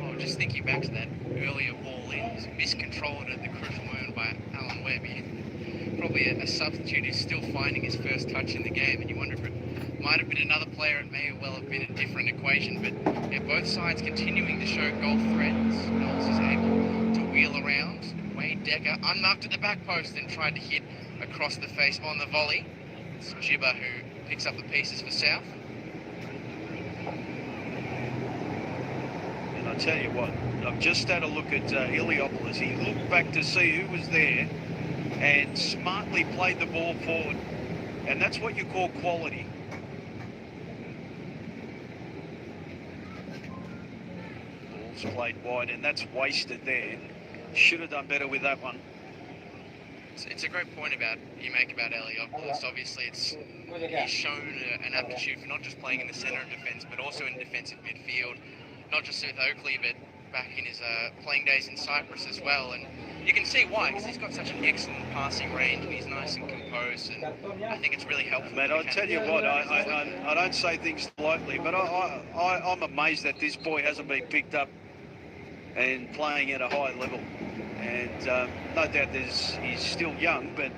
Oh, just thinking back to that earlier ball in, miscontrolled at the crucial moment by Alan Webb. Probably a substitute who's still finding his first touch in the game, and you wonder if it might have been another player. It may well have been a different equation, but yeah, both sides continuing to show goal threats. Knowles is able to wheel around. Wade Decker unmarked at the back post and tried to hit across the face on the volley. It's Gibber who picks up the pieces for South. And I tell you what, I've just had a look at Iliopoulos. He looked back to see who was there and smartly played the ball forward. And that's what you call quality. Ball's played wide, and that's wasted there. Should have done better with that one. It's a great point you make about Iliopoulos. Obviously, he's shown an aptitude for not just playing in the centre of defence, but also in defensive midfield. Not just with Oakleigh, but back in his playing days in Cyprus as well. And you can see why, because he's got such an excellent passing range and he's nice and composed. And I think it's really helpful. Man, I'll tell you what, I don't say things lightly, but I'm amazed that this boy hasn't been picked up and playing at a high level. And no doubt he's still young, but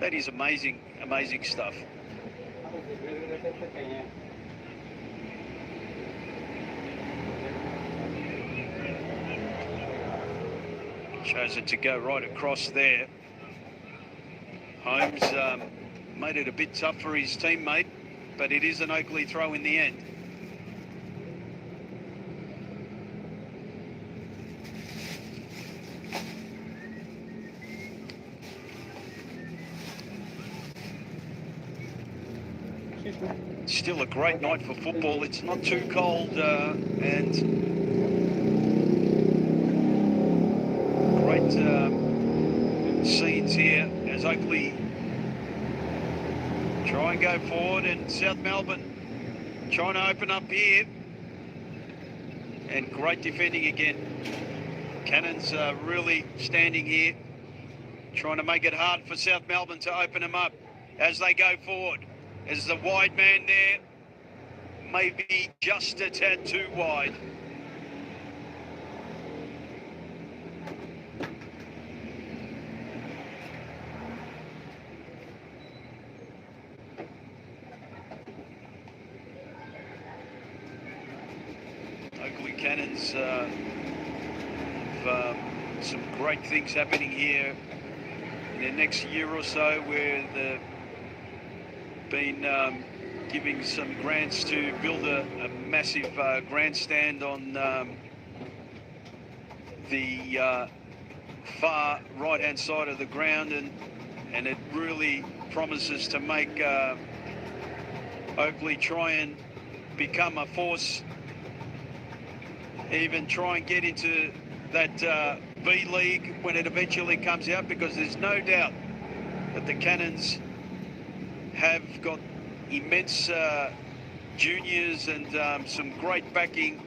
that is amazing, amazing stuff. Shows it to go right across there. Holmes made it a bit tough for his teammate, but it is an Oakleigh throw in the end. Still a great night for football. It's not too cold and great scenes here as Oakleigh try and go forward, and South Melbourne trying to open up here. And great defending again. Cannons really standing here, trying to make it hard for South Melbourne to open them up as they go forward. There's the wide man there, maybe just a tad too wide. Oakleigh Cannons have some great things happening here in the next year or so, where they've been giving some grants to build a massive grandstand on the far right-hand side of the ground, and it really promises to make Oakleigh try and become a force, even try and get into that B League when it eventually comes out, because there's no doubt that the Cannons have got immense juniors and some great backing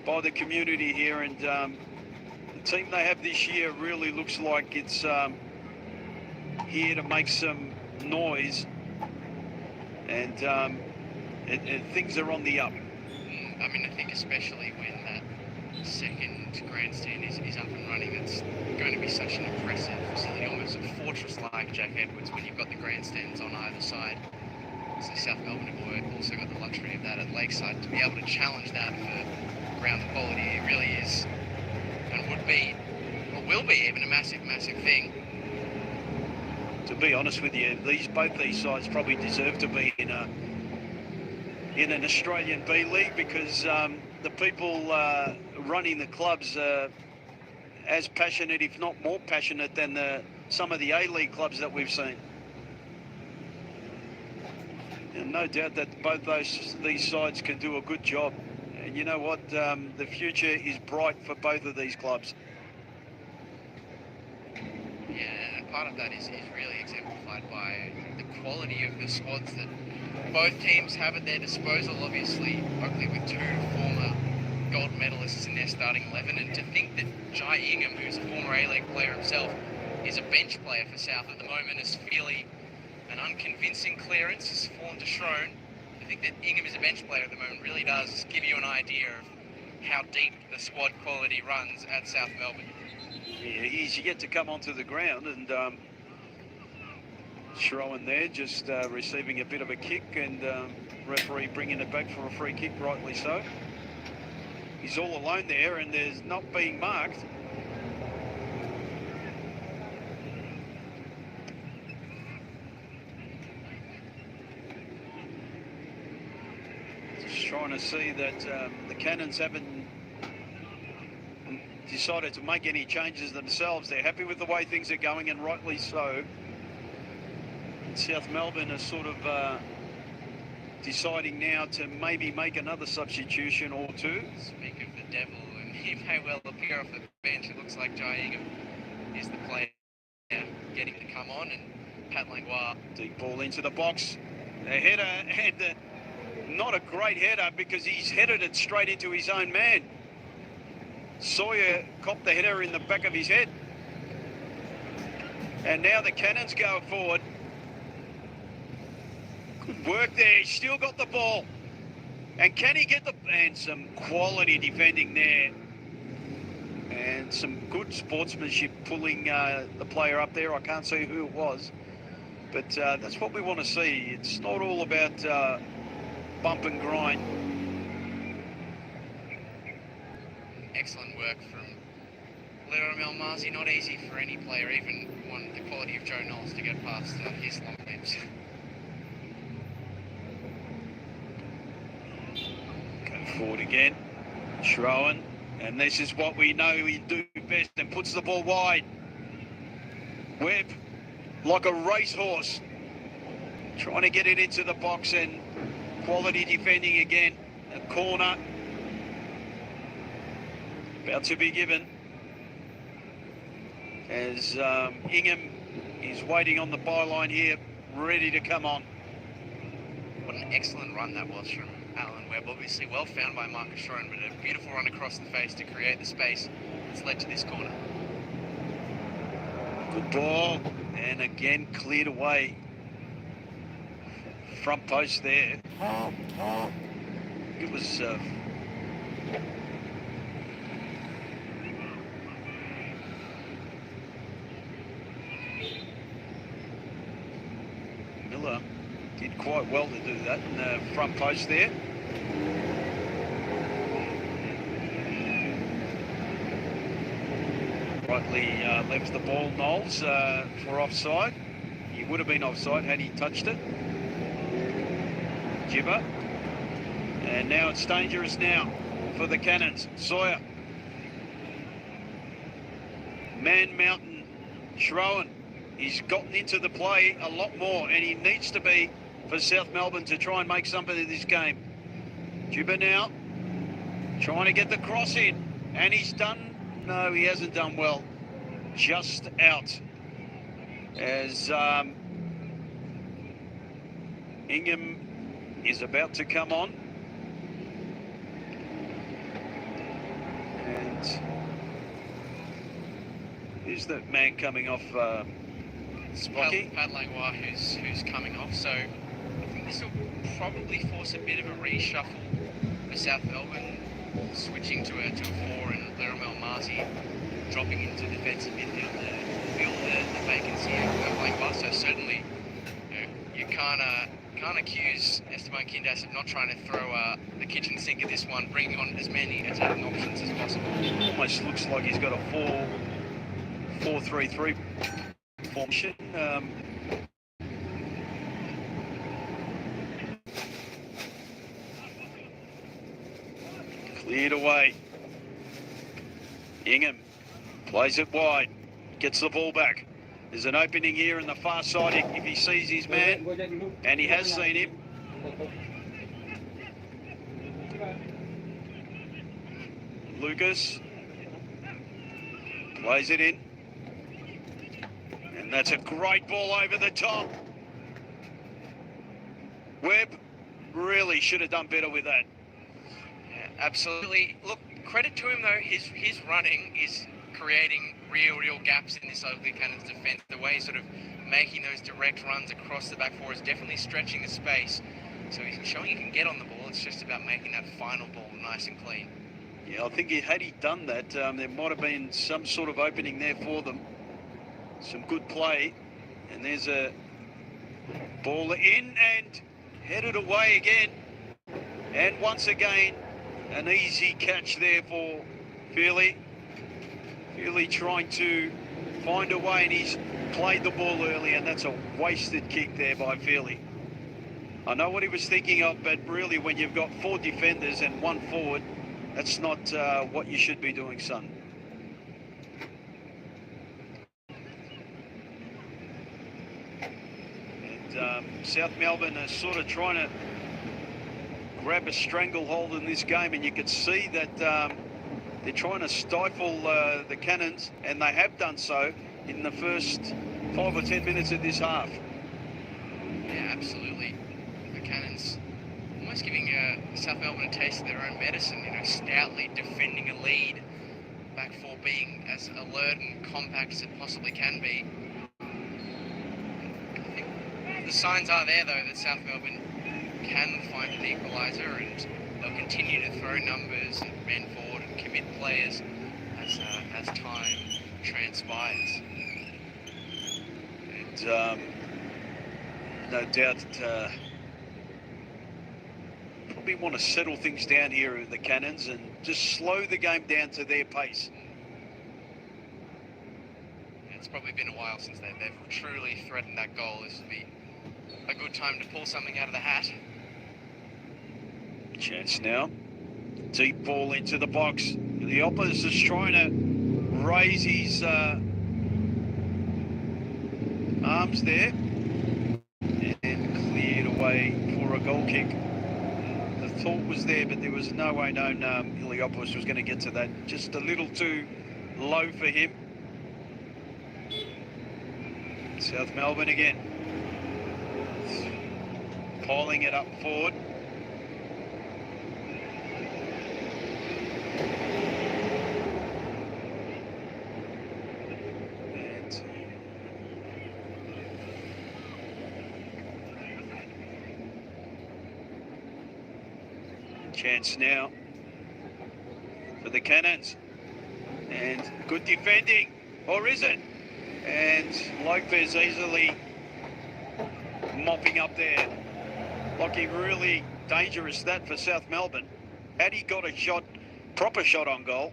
by the community here, and the team they have this year really looks like it's here to make some noise, and things are on the up. I mean, I think especially when that second grandstand is up and running, that's going to be such an impressive facility, almost a fortress like Jack Edwards, when you've got the grandstands on either side. So South Melbourne have also got the luxury of that at Lakeside, to be able to challenge that for ground quality. It really is, and would be, or will be even, a massive, massive thing. To be honest with you, both these sides probably deserve to be in an Australian B League, because the people running the clubs are as passionate, if not more passionate, than some of the A League clubs that we've seen. And no doubt that both these sides can do a good job. And you know what? The future is bright for both of these clubs. Yeah, and part of that is really exemplified by the quality of the squads that both teams have at their disposal. Obviously, Oakleigh with 2 former gold medalists in their starting 11, and to think that Jai Ingham, who's a former A-League player himself, is a bench player for South at the moment, as Feely, an unconvincing clearance, has fallen to Shrone. I think that Ingham is a bench player at the moment really does give you an idea of how deep the squad quality runs at South Melbourne. Yeah, he's yet to come onto the ground, and Shrone there just receiving a bit of a kick, and referee bringing it back for a free kick, rightly so. He's all alone there, and there's not being marked. Just trying to see that the Cannons haven't decided to make any changes themselves. They're happy with the way things are going, and rightly so. South Melbourne is sort of deciding now to maybe make another substitution or two. Speak of the devil, and he may well appear off the bench. It looks like Jai Ingham is the player getting to come on, and Pat Langlois. Deep ball into the box. The header, and not a great header because he's headed it straight into his own man. Sawyer copped the header in the back of his head. And now the Cannons go forward. Good work there. He's still got the ball. And can he get the... And some quality defending there. And some good sportsmanship pulling the player up there. I can't see who it was. But that's what we want to see. It's not all about bump and grind. Excellent work from Lero Malmazi. Not easy for any player, even one the quality of Joe Knowles, to get past his long limbs. Go forward again. Schroen. And this is what we know he do best, and puts the ball wide. Webb, like a racehorse, trying to get it into the box, and quality defending again. A corner about to be given as Ingham is waiting on the byline here, ready to come on. What an excellent run that was from Alan Webb. Obviously well found by Marcus Schroen, but a beautiful run across the face to create the space that's led to this corner. Good ball, and again cleared away. Front post there. It was Miller did quite well to do that in the front post there. Rightly leaves the ball, Knowles, for offside. He would have been offside had he touched it. Gibber. And now it's dangerous now for the Cannons. Sawyer. Man Mountain. Schroen. He's gotten into the play a lot more, and he needs to be for South Melbourne to try and make something of this game. Gibber now. Trying to get the cross in. And he's done... No, he hasn't done well. Just out. As Ingham is about to come on. And who's that man coming off? Spocky? Pat Langlois, who's coming off. So I think this will probably force a bit of a reshuffle for South Melbourne, switching to a 4 and Lero Malmazi dropping into defensive midfield to fill the vacancy of Langlois. So certainly, you can't accuse Esteban Quindas of not trying to throw the kitchen sink at this one, bringing on as many attacking options as possible. Almost looks like he's got a 4-3-3 formation. Cleared away. Ingham plays it wide, gets the ball back. There's an opening here in the far side if he sees his man, and he has seen him. Lucas plays it in. And that's a great ball over the top. Webb really should have done better with that. Yeah, absolutely. Look, credit to him though, his running is creating real gaps in this Oakleigh Cannons defence. The way he's sort of making those direct runs across the back four is definitely stretching the space. So he's showing he can get on the ball. It's just about making that final ball nice and clean. Yeah, I think had he done that, there might have been some sort of opening there for them. Some good play. And there's a ball in and headed away again. And once again, an easy catch there for Feely. Feely trying to find a way, and he's played the ball early, and that's a wasted kick there by Feely. I know what he was thinking of, but really when you've got 4 defenders and 1 forward, that's not what you should be doing, son. And South Melbourne are sort of trying to grab a stranglehold in this game, and you can see that they're trying to stifle the Cannons, and they have done so in the first 5 or 10 minutes of this half. Yeah, absolutely. The Cannons almost giving South Melbourne a taste of their own medicine, you know, stoutly defending a lead, back four being as alert and compact as it possibly can be. I think the signs are there, though, that South Melbourne can find an equaliser, and they'll continue to throw numbers and men forward and commit players as time transpires. And no doubt probably want to settle things down here at the Cannons and just slow the game down to their pace. It's probably been a while since they've truly threatened that goal. This would be a good time to pull something out of the hat. Chance now. Deep ball into the box. The opposition's trying to raise his arms there and cleared away for a goal kick. The thought was there, but there was no way known Iliopoulos was going to get to that. Just a little too low for him. South Melbourne again. Piling it up forward. Chance now for the Cannons, and good defending, or is it? And Lopez easily mopping up there. Looking really dangerous that for South Melbourne. Had he got a shot, proper shot on goal,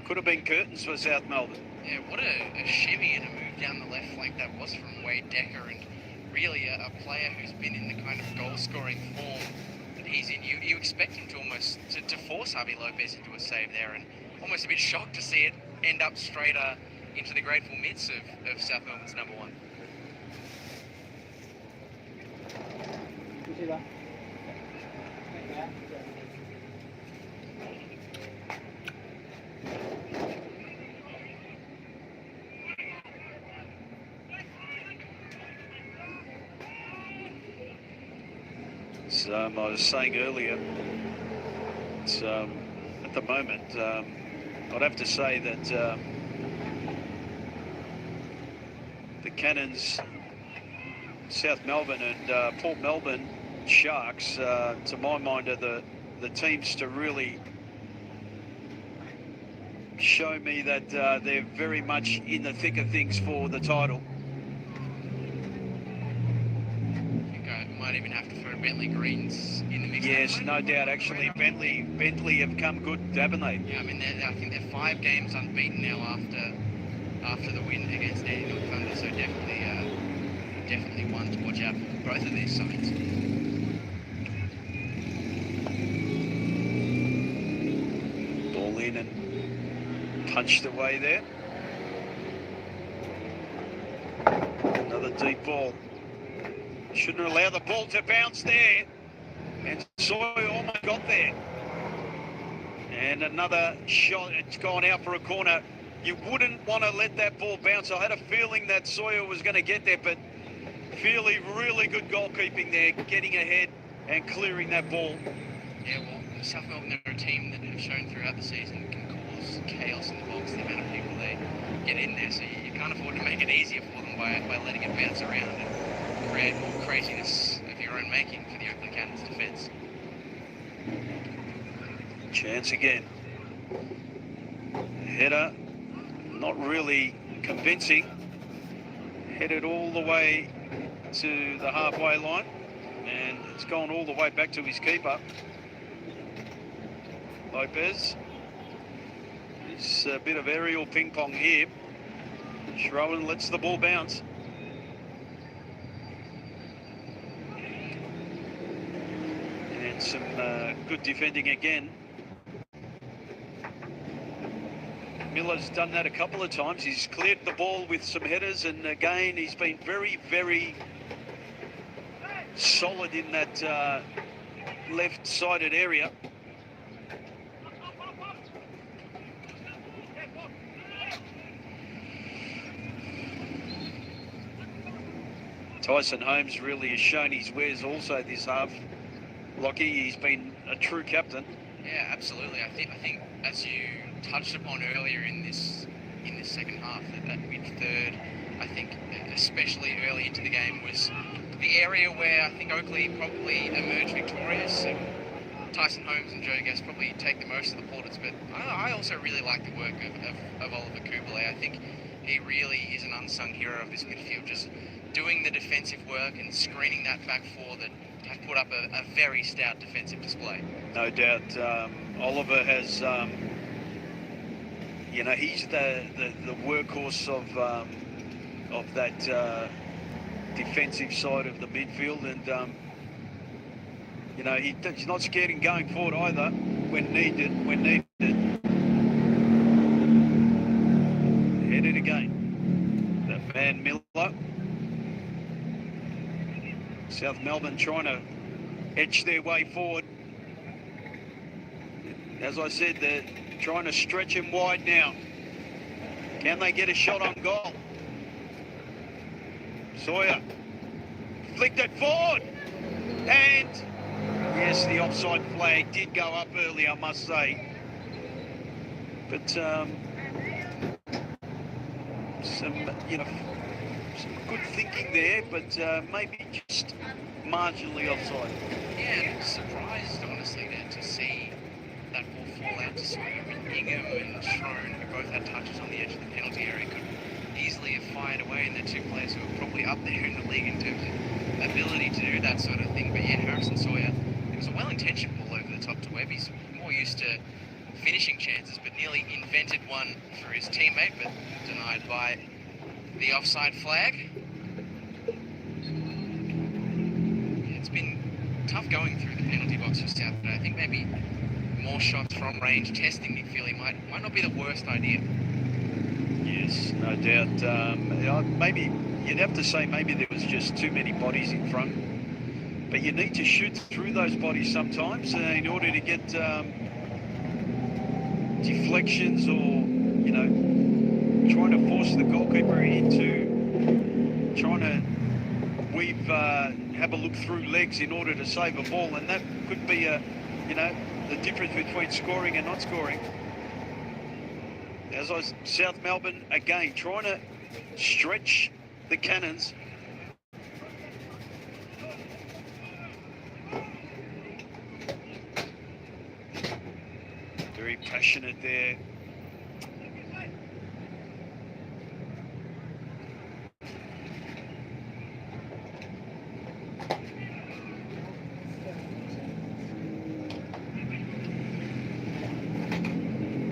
could have been curtains for South Melbourne. Yeah, what a shimmy and a move down the left flank that was from Wade Decker, and really a player who's been in the kind of goal-scoring form that he's in. You expect him to almost to force Javi Lopez into a save there, and almost a bit shocked to see it end up straight into the grateful midst of South Melbourne's number one. I was saying earlier, it's, at the moment, I'd have to say that the Cannons, South Melbourne and Port Melbourne Sharks, to my mind, are the teams to really show me that they're very much in the thick of things for the title. Might even have to throw Bentley Greens in the mix. Yes, no doubt. Actually, Bentley have come good, haven't they? Yeah, I mean, I think they're 5 games unbeaten now after the win against Dandenong Thunder. So definitely one to watch out for both of these sides. Ball in and punched away there. Another deep ball. Shouldn't allow the ball to bounce there. And Soy almost got there. And another shot. It's gone out for a corner. you wouldn't want to let that ball bounce. I had a feeling that Sawyer was going to get there, but Feely, really good goalkeeping there, getting ahead and clearing that ball. Yeah, well, South Melbourne are a team that have shown throughout the season can cause chaos in the box, the amount of people they get in there, so you can't afford to make it easier for them by letting it bounce around and create more craziness of your own making for the Oakleigh Cannons defence. Chance again. Header, not really convincing. Headed all the way to the halfway line, and it's gone all the way back to his keeper. Lopez. It's a bit of aerial ping pong here. Schroen lets the ball bounce. And some good defending again. Miller's done that a couple of times. He's cleared the ball with some headers, and again, he's been very, very solid in that left-sided area. Tyson Holmes really has shown his wares also this half. Lockie, he's been a true captain. Yeah, absolutely. I think as you touched upon earlier in this second half, that mid-third, I think especially early into the game was the area where I think Oakleigh probably emerged victorious. Tyson Holmes and Joe Guest probably take the most of the plaudits, but I also really like the work of Oliver Kublai. I think he really is an unsung hero of this midfield, just doing the defensive work and screening that back four that have put up a very stout defensive display. No doubt. Oliver has, he's the workhorse of that defensive side of the midfield, and he's not scared in going forward either when needed. Headed again. That man Miller. South Melbourne trying to edge their way forward. As I said, they're trying to stretch him wide now. Can they get a shot on goal? Sawyer flicked it forward, and yes, the offside flag did go up early, I must say. But some good thinking there, but maybe just marginally offside. Yeah, I'm surprised, honestly, to see that ball fall out to Sawyer. Ingham and Schroen, who both had touches on the edge of the penalty area, could easily have fired away, and they're two players who are probably up there in the league in terms of ability to do that sort of thing. But yeah, Harrison Sawyer, it was a well-intentioned ball over the top to Webb. He's more used to finishing chances, but nearly invented one for his teammate, but denied by the offside flag. It's been tough going through the penalty box for South, but I think maybe more shots from range, testing Nick Feely might not be the worst idea. Yes, no doubt. Maybe you'd have to say maybe there was just too many bodies in front, but you need to shoot through those bodies sometimes in order to get deflections, or trying to force the goalkeeper into trying to weave, have a look through legs in order to save a ball, and that could be the difference between scoring and not scoring. South Melbourne again trying to stretch the Cannons. Very passionate there.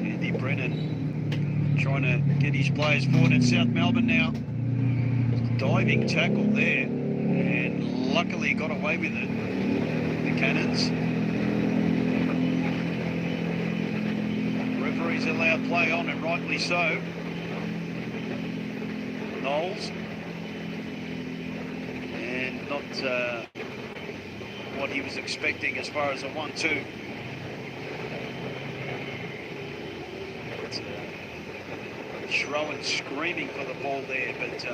Andy Brennan trying to get his players forward in South Melbourne now. Diving tackle there, and luckily got away with it. The Cannons. Referees allowed play on, and rightly so. Knowles. And not what he was expecting as far as a 1-2. Rowan screaming for the ball there, but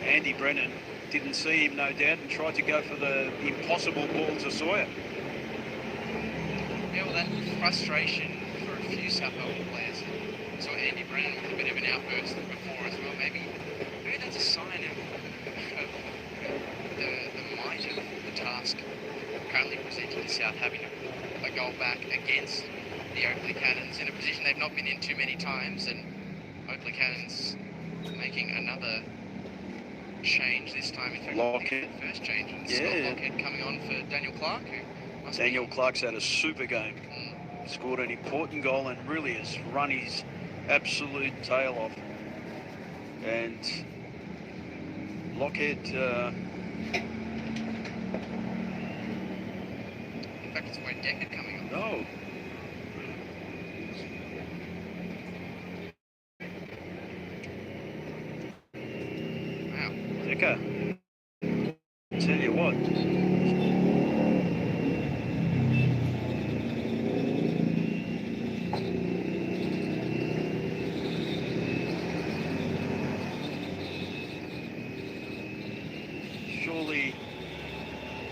Andy Brennan didn't see him, no doubt, and tried to go for the impossible ball to Sawyer. Yeah, well, that frustration for a few South Melbourne players. So Andy Brennan with a bit of an outburst before as well. Maybe that's a sign of the might of the task currently presented to South, having to pull a goal back against the Oakleigh Cannons in a position they've not been in too many times, and Oakleigh Cannons making another change this time. In fact, Lockhead. The first change. And Yeah. Scott Lockhead coming on for Daniel Clark, who must Daniel be... Clark's had a super game. Scored an important goal and really has run his absolute tail off. And Lockhead, In fact, it's Wayne Decker coming on. no. Wow. Decker, tell you what. Surely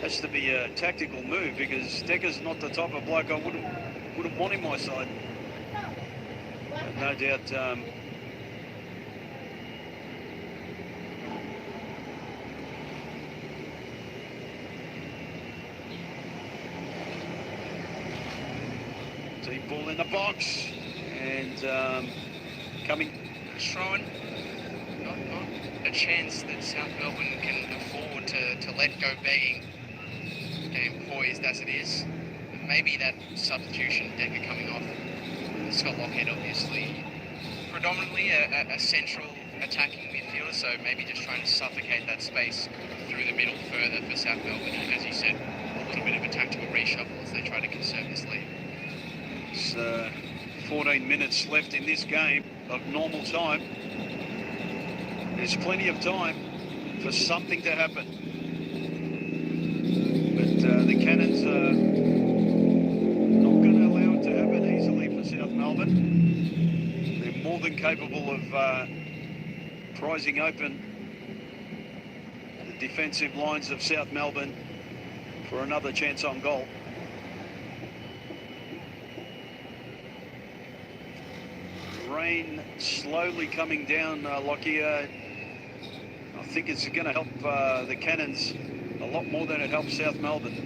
has to be a tactical move, because Decker's not the type of bloke I wouldn't want in my side. But no doubt deep ball in the box, and coming. Schroen, not a chance that South Melbourne can afford to let go begging. Game poised as it is. Maybe that substitution, Decker coming off, Scott Lockhead obviously predominantly a central attacking midfielder, so maybe just trying to suffocate that space through the middle further for South Melbourne, and as you said, a little bit of a tactical reshuffle as they try to conserve this lead. It's 14 minutes left in this game of normal time. There's plenty of time for something to happen. But the Cannons are not going to allow it to happen easily for South Melbourne. They're more than capable of prizing open the defensive lines of South Melbourne for another chance on goal. Rain slowly coming down, Lockyer. I think it's going to help the Cannons a lot more than it helps South Melbourne.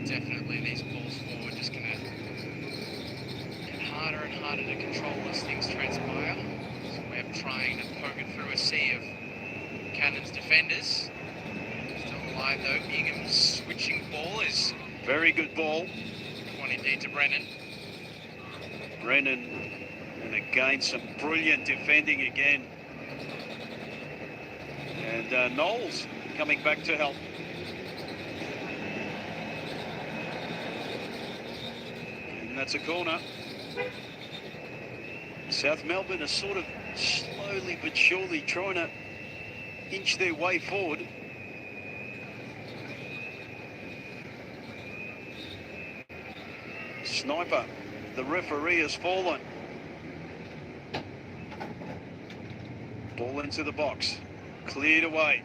Definitely, these balls forward just going to get harder and harder to control as things transpire. So we're trying to poke it through a sea of Cannons defenders. Still alive though. Bingham's switching ball is... Very good ball. Good one indeed to Brennan. Brennan, and again some brilliant defending again. And Knowles coming back to help. And that's a corner. South Melbourne are sort of slowly but surely trying to inch their way forward. Sniper, the referee has fallen. Ball into the box, cleared away.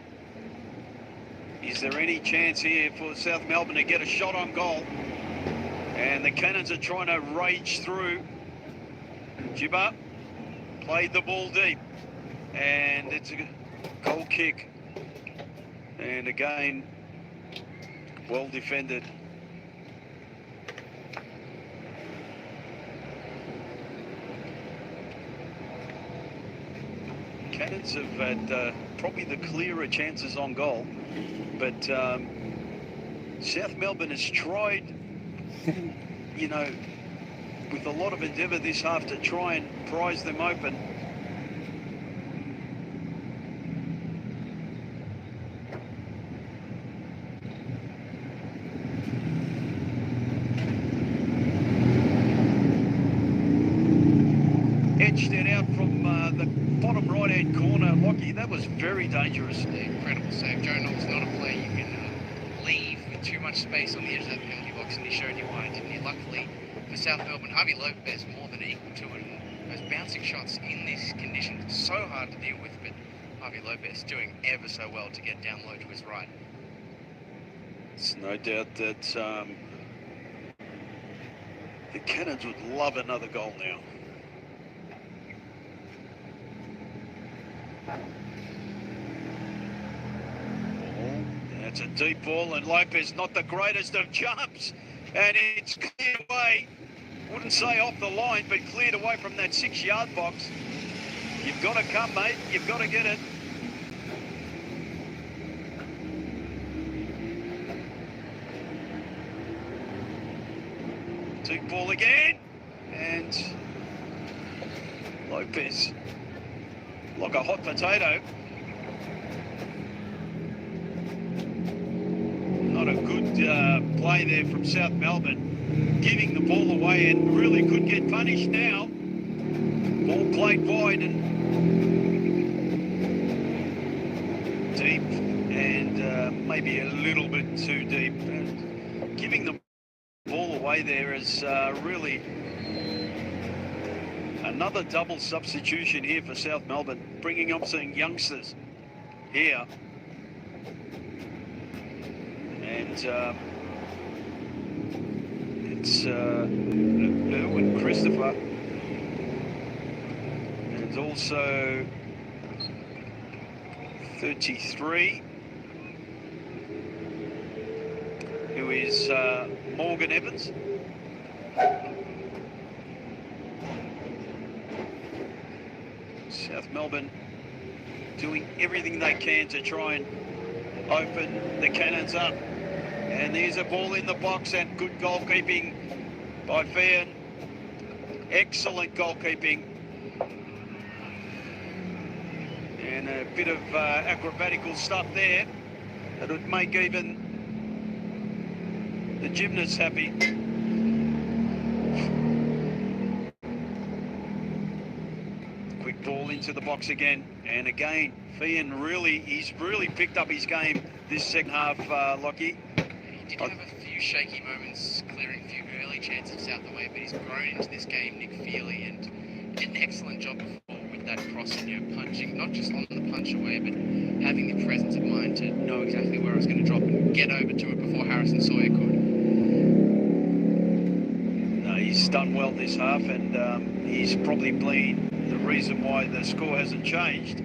Is there any chance here for South Melbourne to get a shot on goal? And the Cannons are trying to rage through. Jibba played the ball deep, and it's a goal kick. And again, well defended. Cannons have had probably the clearer chances on goal, but South Melbourne has tried, you know, with a lot of endeavour this half to try and prize them open. Edged it out from the bottom right-hand corner. Lockie, that was very dangerous. Incredible save. Joe Knowles not a player you can leave with too much space on the edge of that penalty box, and he showed you why, didn't he? Luckily, for South Melbourne. Harvey Lopez more than equal to it. And those bouncing shots in these conditions, so hard to deal with, but Harvey Lopez doing ever so well to get down low to his right. It's no doubt that the Cannons would love another goal now. That's a deep ball, and Lopez not the greatest of jumps, and it's cleared away. Wouldn't say off the line, but cleared away from that 6-yard box. You've got to come, mate. You've got to get it. Deep ball again, and Lopez like a hot potato. Not a good play there from South Melbourne, giving the ball away, and really could get punished now. Ball played wide and deep, and maybe a little bit too deep. Giving the ball away there is really another double substitution here for South Melbourne, bringing up some youngsters here. And it's Erwin Christopher, and also 33, who is Morgan Evans. South Melbourne doing everything they can to try and open the Cannons up. And there's a ball in the box, and good goalkeeping by Fian. Excellent goalkeeping. And a bit of acrobatical stuff there that would make even the gymnasts happy. Quick ball into the box again, and again, Fian he's really picked up his game this second half, Lockie. He did have a few shaky moments, clearing a few early chances out the way, but he's grown into this game, Nick Feely, and he did an excellent job before with that crossing, punching, not just on the punch away, but having the presence of mind to know exactly where it was going to drop and get over to it before Harrison Sawyer could. No, he's done well this half, and he's probably been the reason why the score hasn't changed.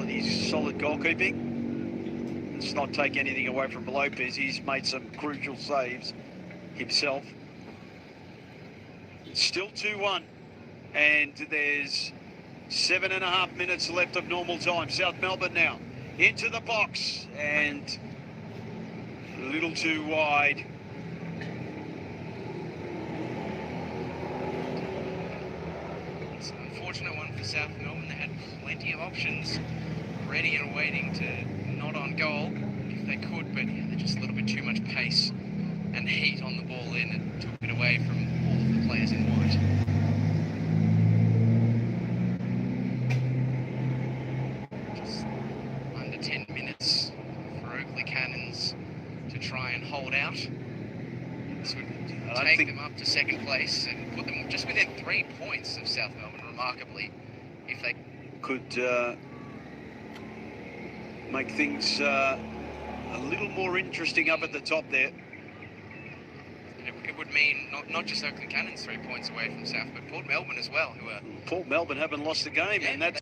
He's solid goalkeeping. Let's not take anything away from Lopez. He's made some crucial saves himself. It's still 2-1, and there's 7.5 minutes left of normal time. South Melbourne now into the box, and a little too wide. It's an unfortunate one for South Melbourne. They had plenty of options ready and waiting to not on goal if they could, but yeah, they're just a little bit too much pace and heat on the ball in, and took it away from all of the players in white. Just under 10 minutes for Oakleigh Cannons to try and hold out. This would take them up to second place and put them just within 3 points of South Melbourne, remarkably, if they could make things a little more interesting up at the top there. It would mean not just Oakleigh Cannons 3 points away from South, but Port Melbourne as well, who are... Port Melbourne haven't lost the game, Yeah, and that's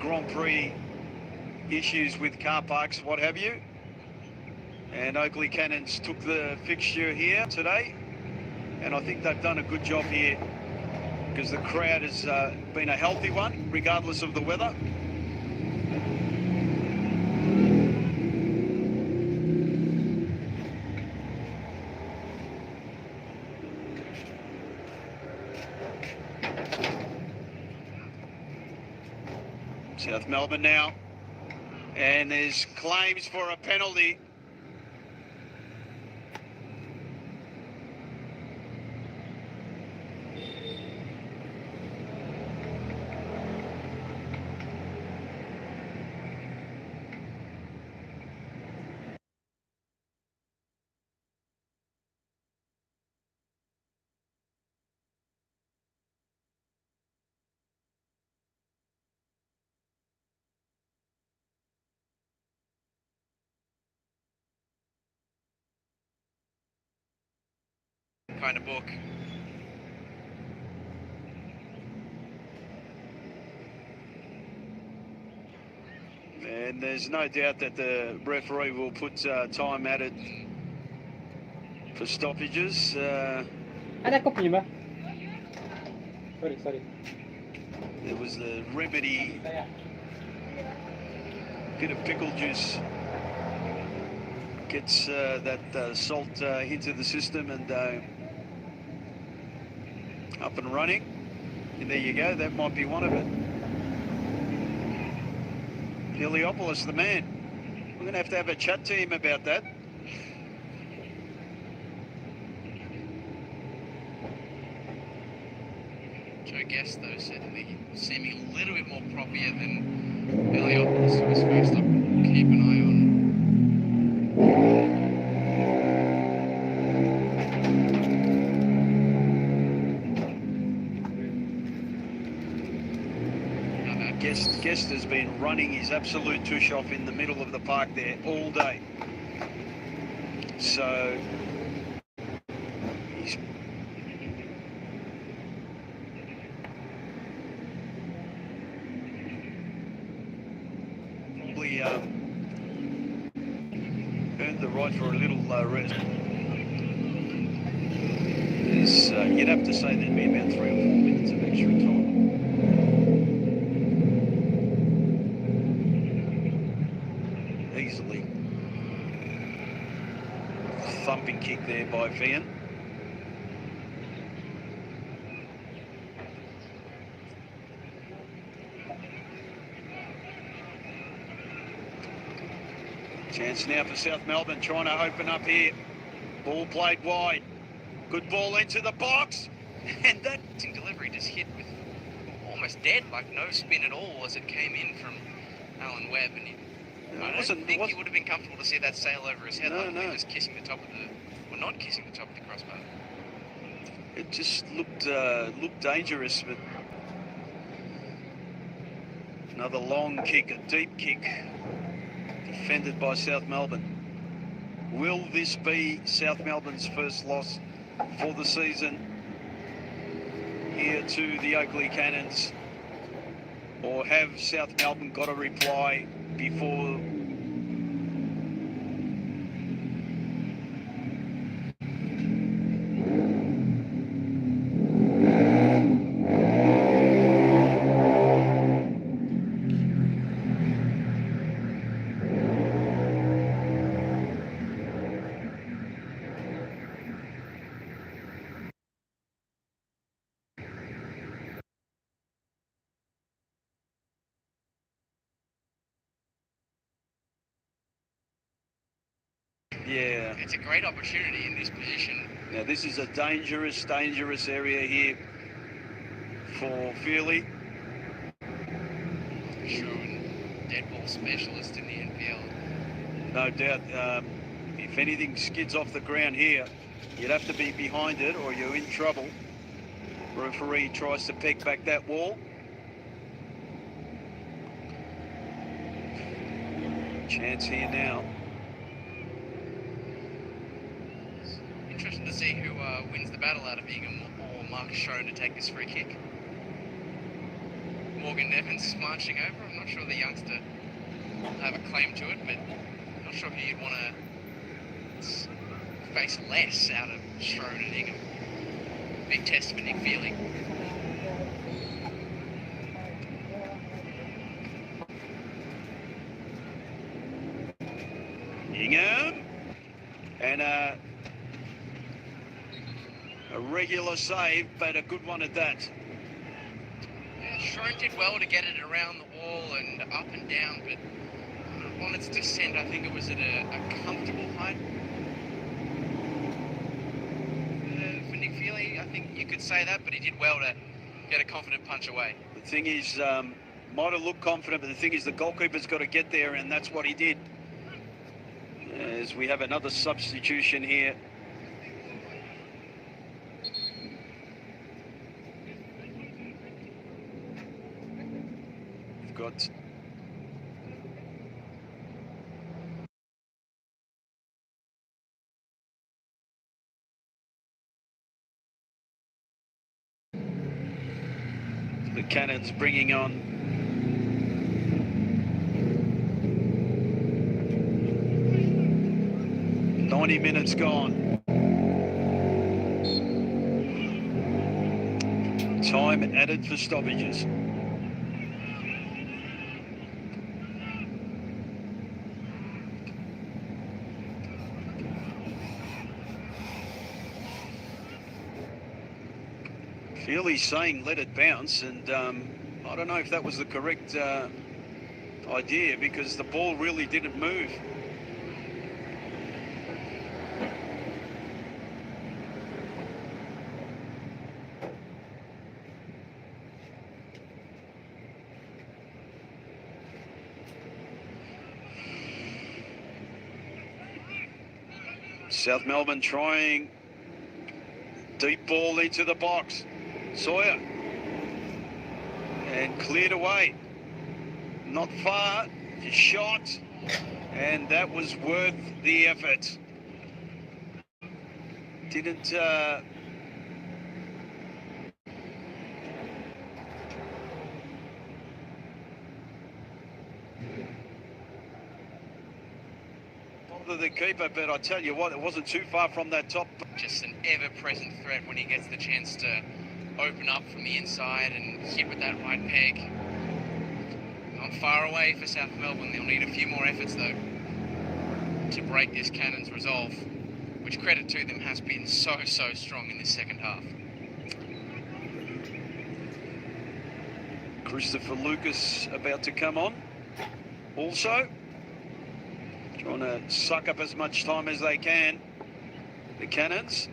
Grand Prix issues with car parks, what have you. And Oakleigh Cannons took the fixture here today, and I think they've done a good job here because the crowd has been a healthy one, regardless of the weather. South Melbourne now, and there's claims for a penalty. Kind of book. And there's no doubt that the referee will put time added for stoppages. Ada kopi, Mbak? Sorry. There was the remedy, bit of pickle juice gets that salt into the system and up and running. And there you go, that might be one of it. Heliopoulos, the man. We're going to have a chat to him about that. Joe Guest, though, certainly seeming a little bit more proppier than Heliopoulos, who was first up. Keep an eye on. Guest has been running his absolute tush off in the middle of the park there all day. So he's probably earned the right for a little rest. You'd have to say there'd be about 3 or 4 minutes of extra time. Easily. Thumping kick there by Fian. Chance now for South Melbourne, trying to open up here. Ball played wide. Good ball into the box. And that delivery just hit with almost dead, like no spin at all as it came in from Alan Webb. And I don't think he would have been comfortable to see that sail over his head. No. He was kissing the top of the, well, not kissing the top of the crossbar. It just looked dangerous, but another long kick, a deep kick, defended by South Melbourne. Will this be South Melbourne's first loss for the season here to the Oakleigh Cannons, or have South Melbourne got a reply before yeah. It's a great opportunity in this position. Now this is a dangerous area here for Feely. Shown dead ball specialist in the NPL. No doubt. If anything skids off the ground here, you'd have to be behind it or you're in trouble. Referee tries to peg back that wall. Chance here now. Interesting to see who wins the battle out of Ingham or Mark Schoen to take this free kick. Morgan Nevins marching over. I'm not sure the youngster will have a claim to it, but I'm not sure who you'd want to face less out of Strode and Ingham. Big test for Nick Feely. Ingham, and a regular save, but a good one at that. Yeah, Strode did well to get it around the wall and up and down, but on its descent, I think it was at a comfortable height. For Nick Feely, I think you could say that, but he did well to get a confident punch away. The thing is, might have looked confident, but the thing is the goalkeeper's got to get there, and that's what he did. As we have another substitution here. We've got the Cannons bringing on 90 minutes gone. Time added for stoppages. Feely's saying let it bounce, and I don't know if that was the correct idea, because the ball really didn't move. South Melbourne trying deep ball into the box. Sawyer, and cleared away. Not far, shot, and that was worth the effort. Didn't bother the keeper, but I tell you what, it wasn't too far from that top. Just an ever-present threat when he gets the chance to open up from the inside and hit with that right peg. Not far away for South Melbourne. They'll need a few more efforts, though, to break this Cannons' resolve, which, credit to them, has been so strong in this second half. Christopher Lucas about to come on. Also, trying to suck up as much time as they can, the Cannons.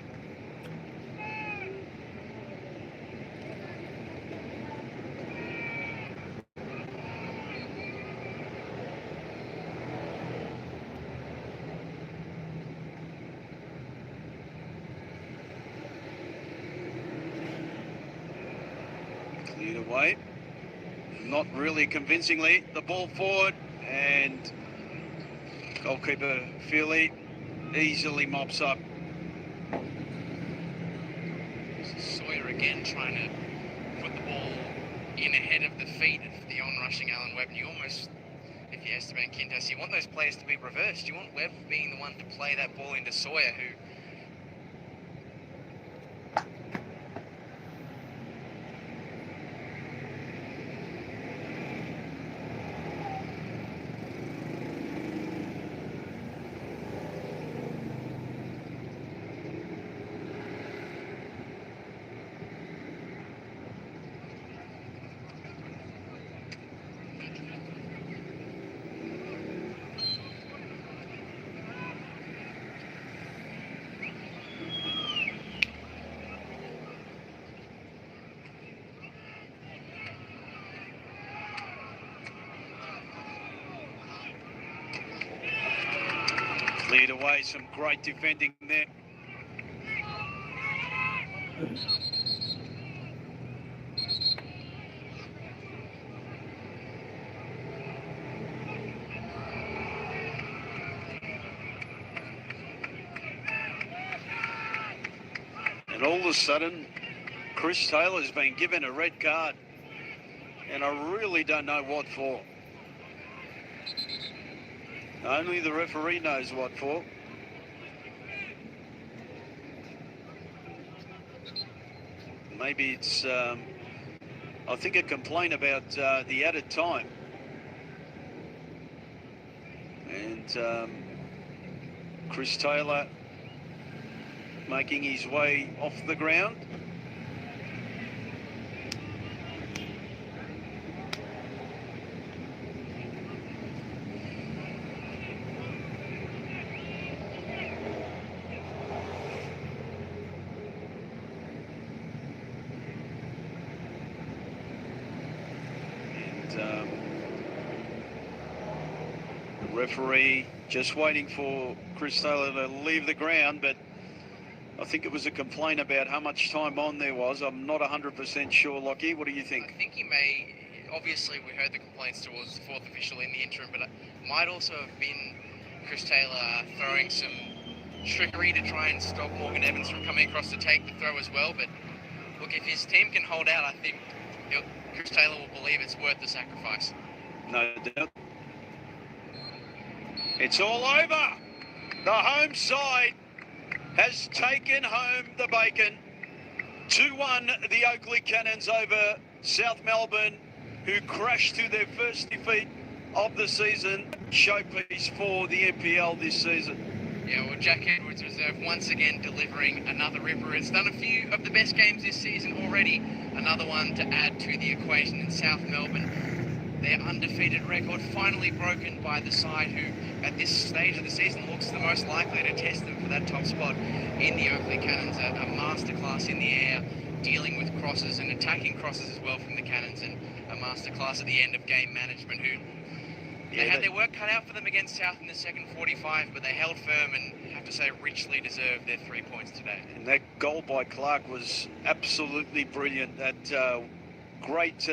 Cleared away, not really convincingly. The ball forward, and goalkeeper Feely easily mops up. Sawyer again trying to put the ball in ahead of the feet of the on-rushing Alan Webb. And you almost, if you're Esteban Quintas, you want those players to be reversed. You want Webb being the one to play that ball into Sawyer, who cleared away. Some great defending there. And all of a sudden, Chris Taylor's been given a red card. and I really don't know what for. Only the referee knows what for. Maybe it's, I think, a complaint about the added time. And Chris Taylor making his way off the ground. The referee just waiting for Chris Taylor to leave the ground, but I think it was a complaint about how much time on there was. I'm not 100% sure, Lockie. What do you think? I think he may, obviously we heard the complaints towards the fourth official in the interim, but it might also have been Chris Taylor throwing some trickery to try and stop Morgan Evans from coming across to take the throw as well. But look, if his team can hold out, I think Chris Taylor will believe it's worth the sacrifice. No doubt. It's all over. The home side has taken home the bacon. 2-1 the Oakleigh Cannons over South Melbourne, who crashed to their first defeat of the season. Showpiece for the NPL this season. Yeah, well, Jack Edwards Reserve once again delivering another ripper. It's done a few of the best games this season already. Another one to add to the equation in South Melbourne. Their undefeated record finally broken by the side who, at this stage of the season, looks the most likely to test them for that top spot in the Oakleigh Cannons. A masterclass in the air, dealing with crosses and attacking crosses as well from the Cannons, and a masterclass at the end of game management who they had their work cut out for them against South in the second 45, but they held firm and, I have to say, richly deserved their 3 points today. And that goal by Clark was absolutely brilliant. That great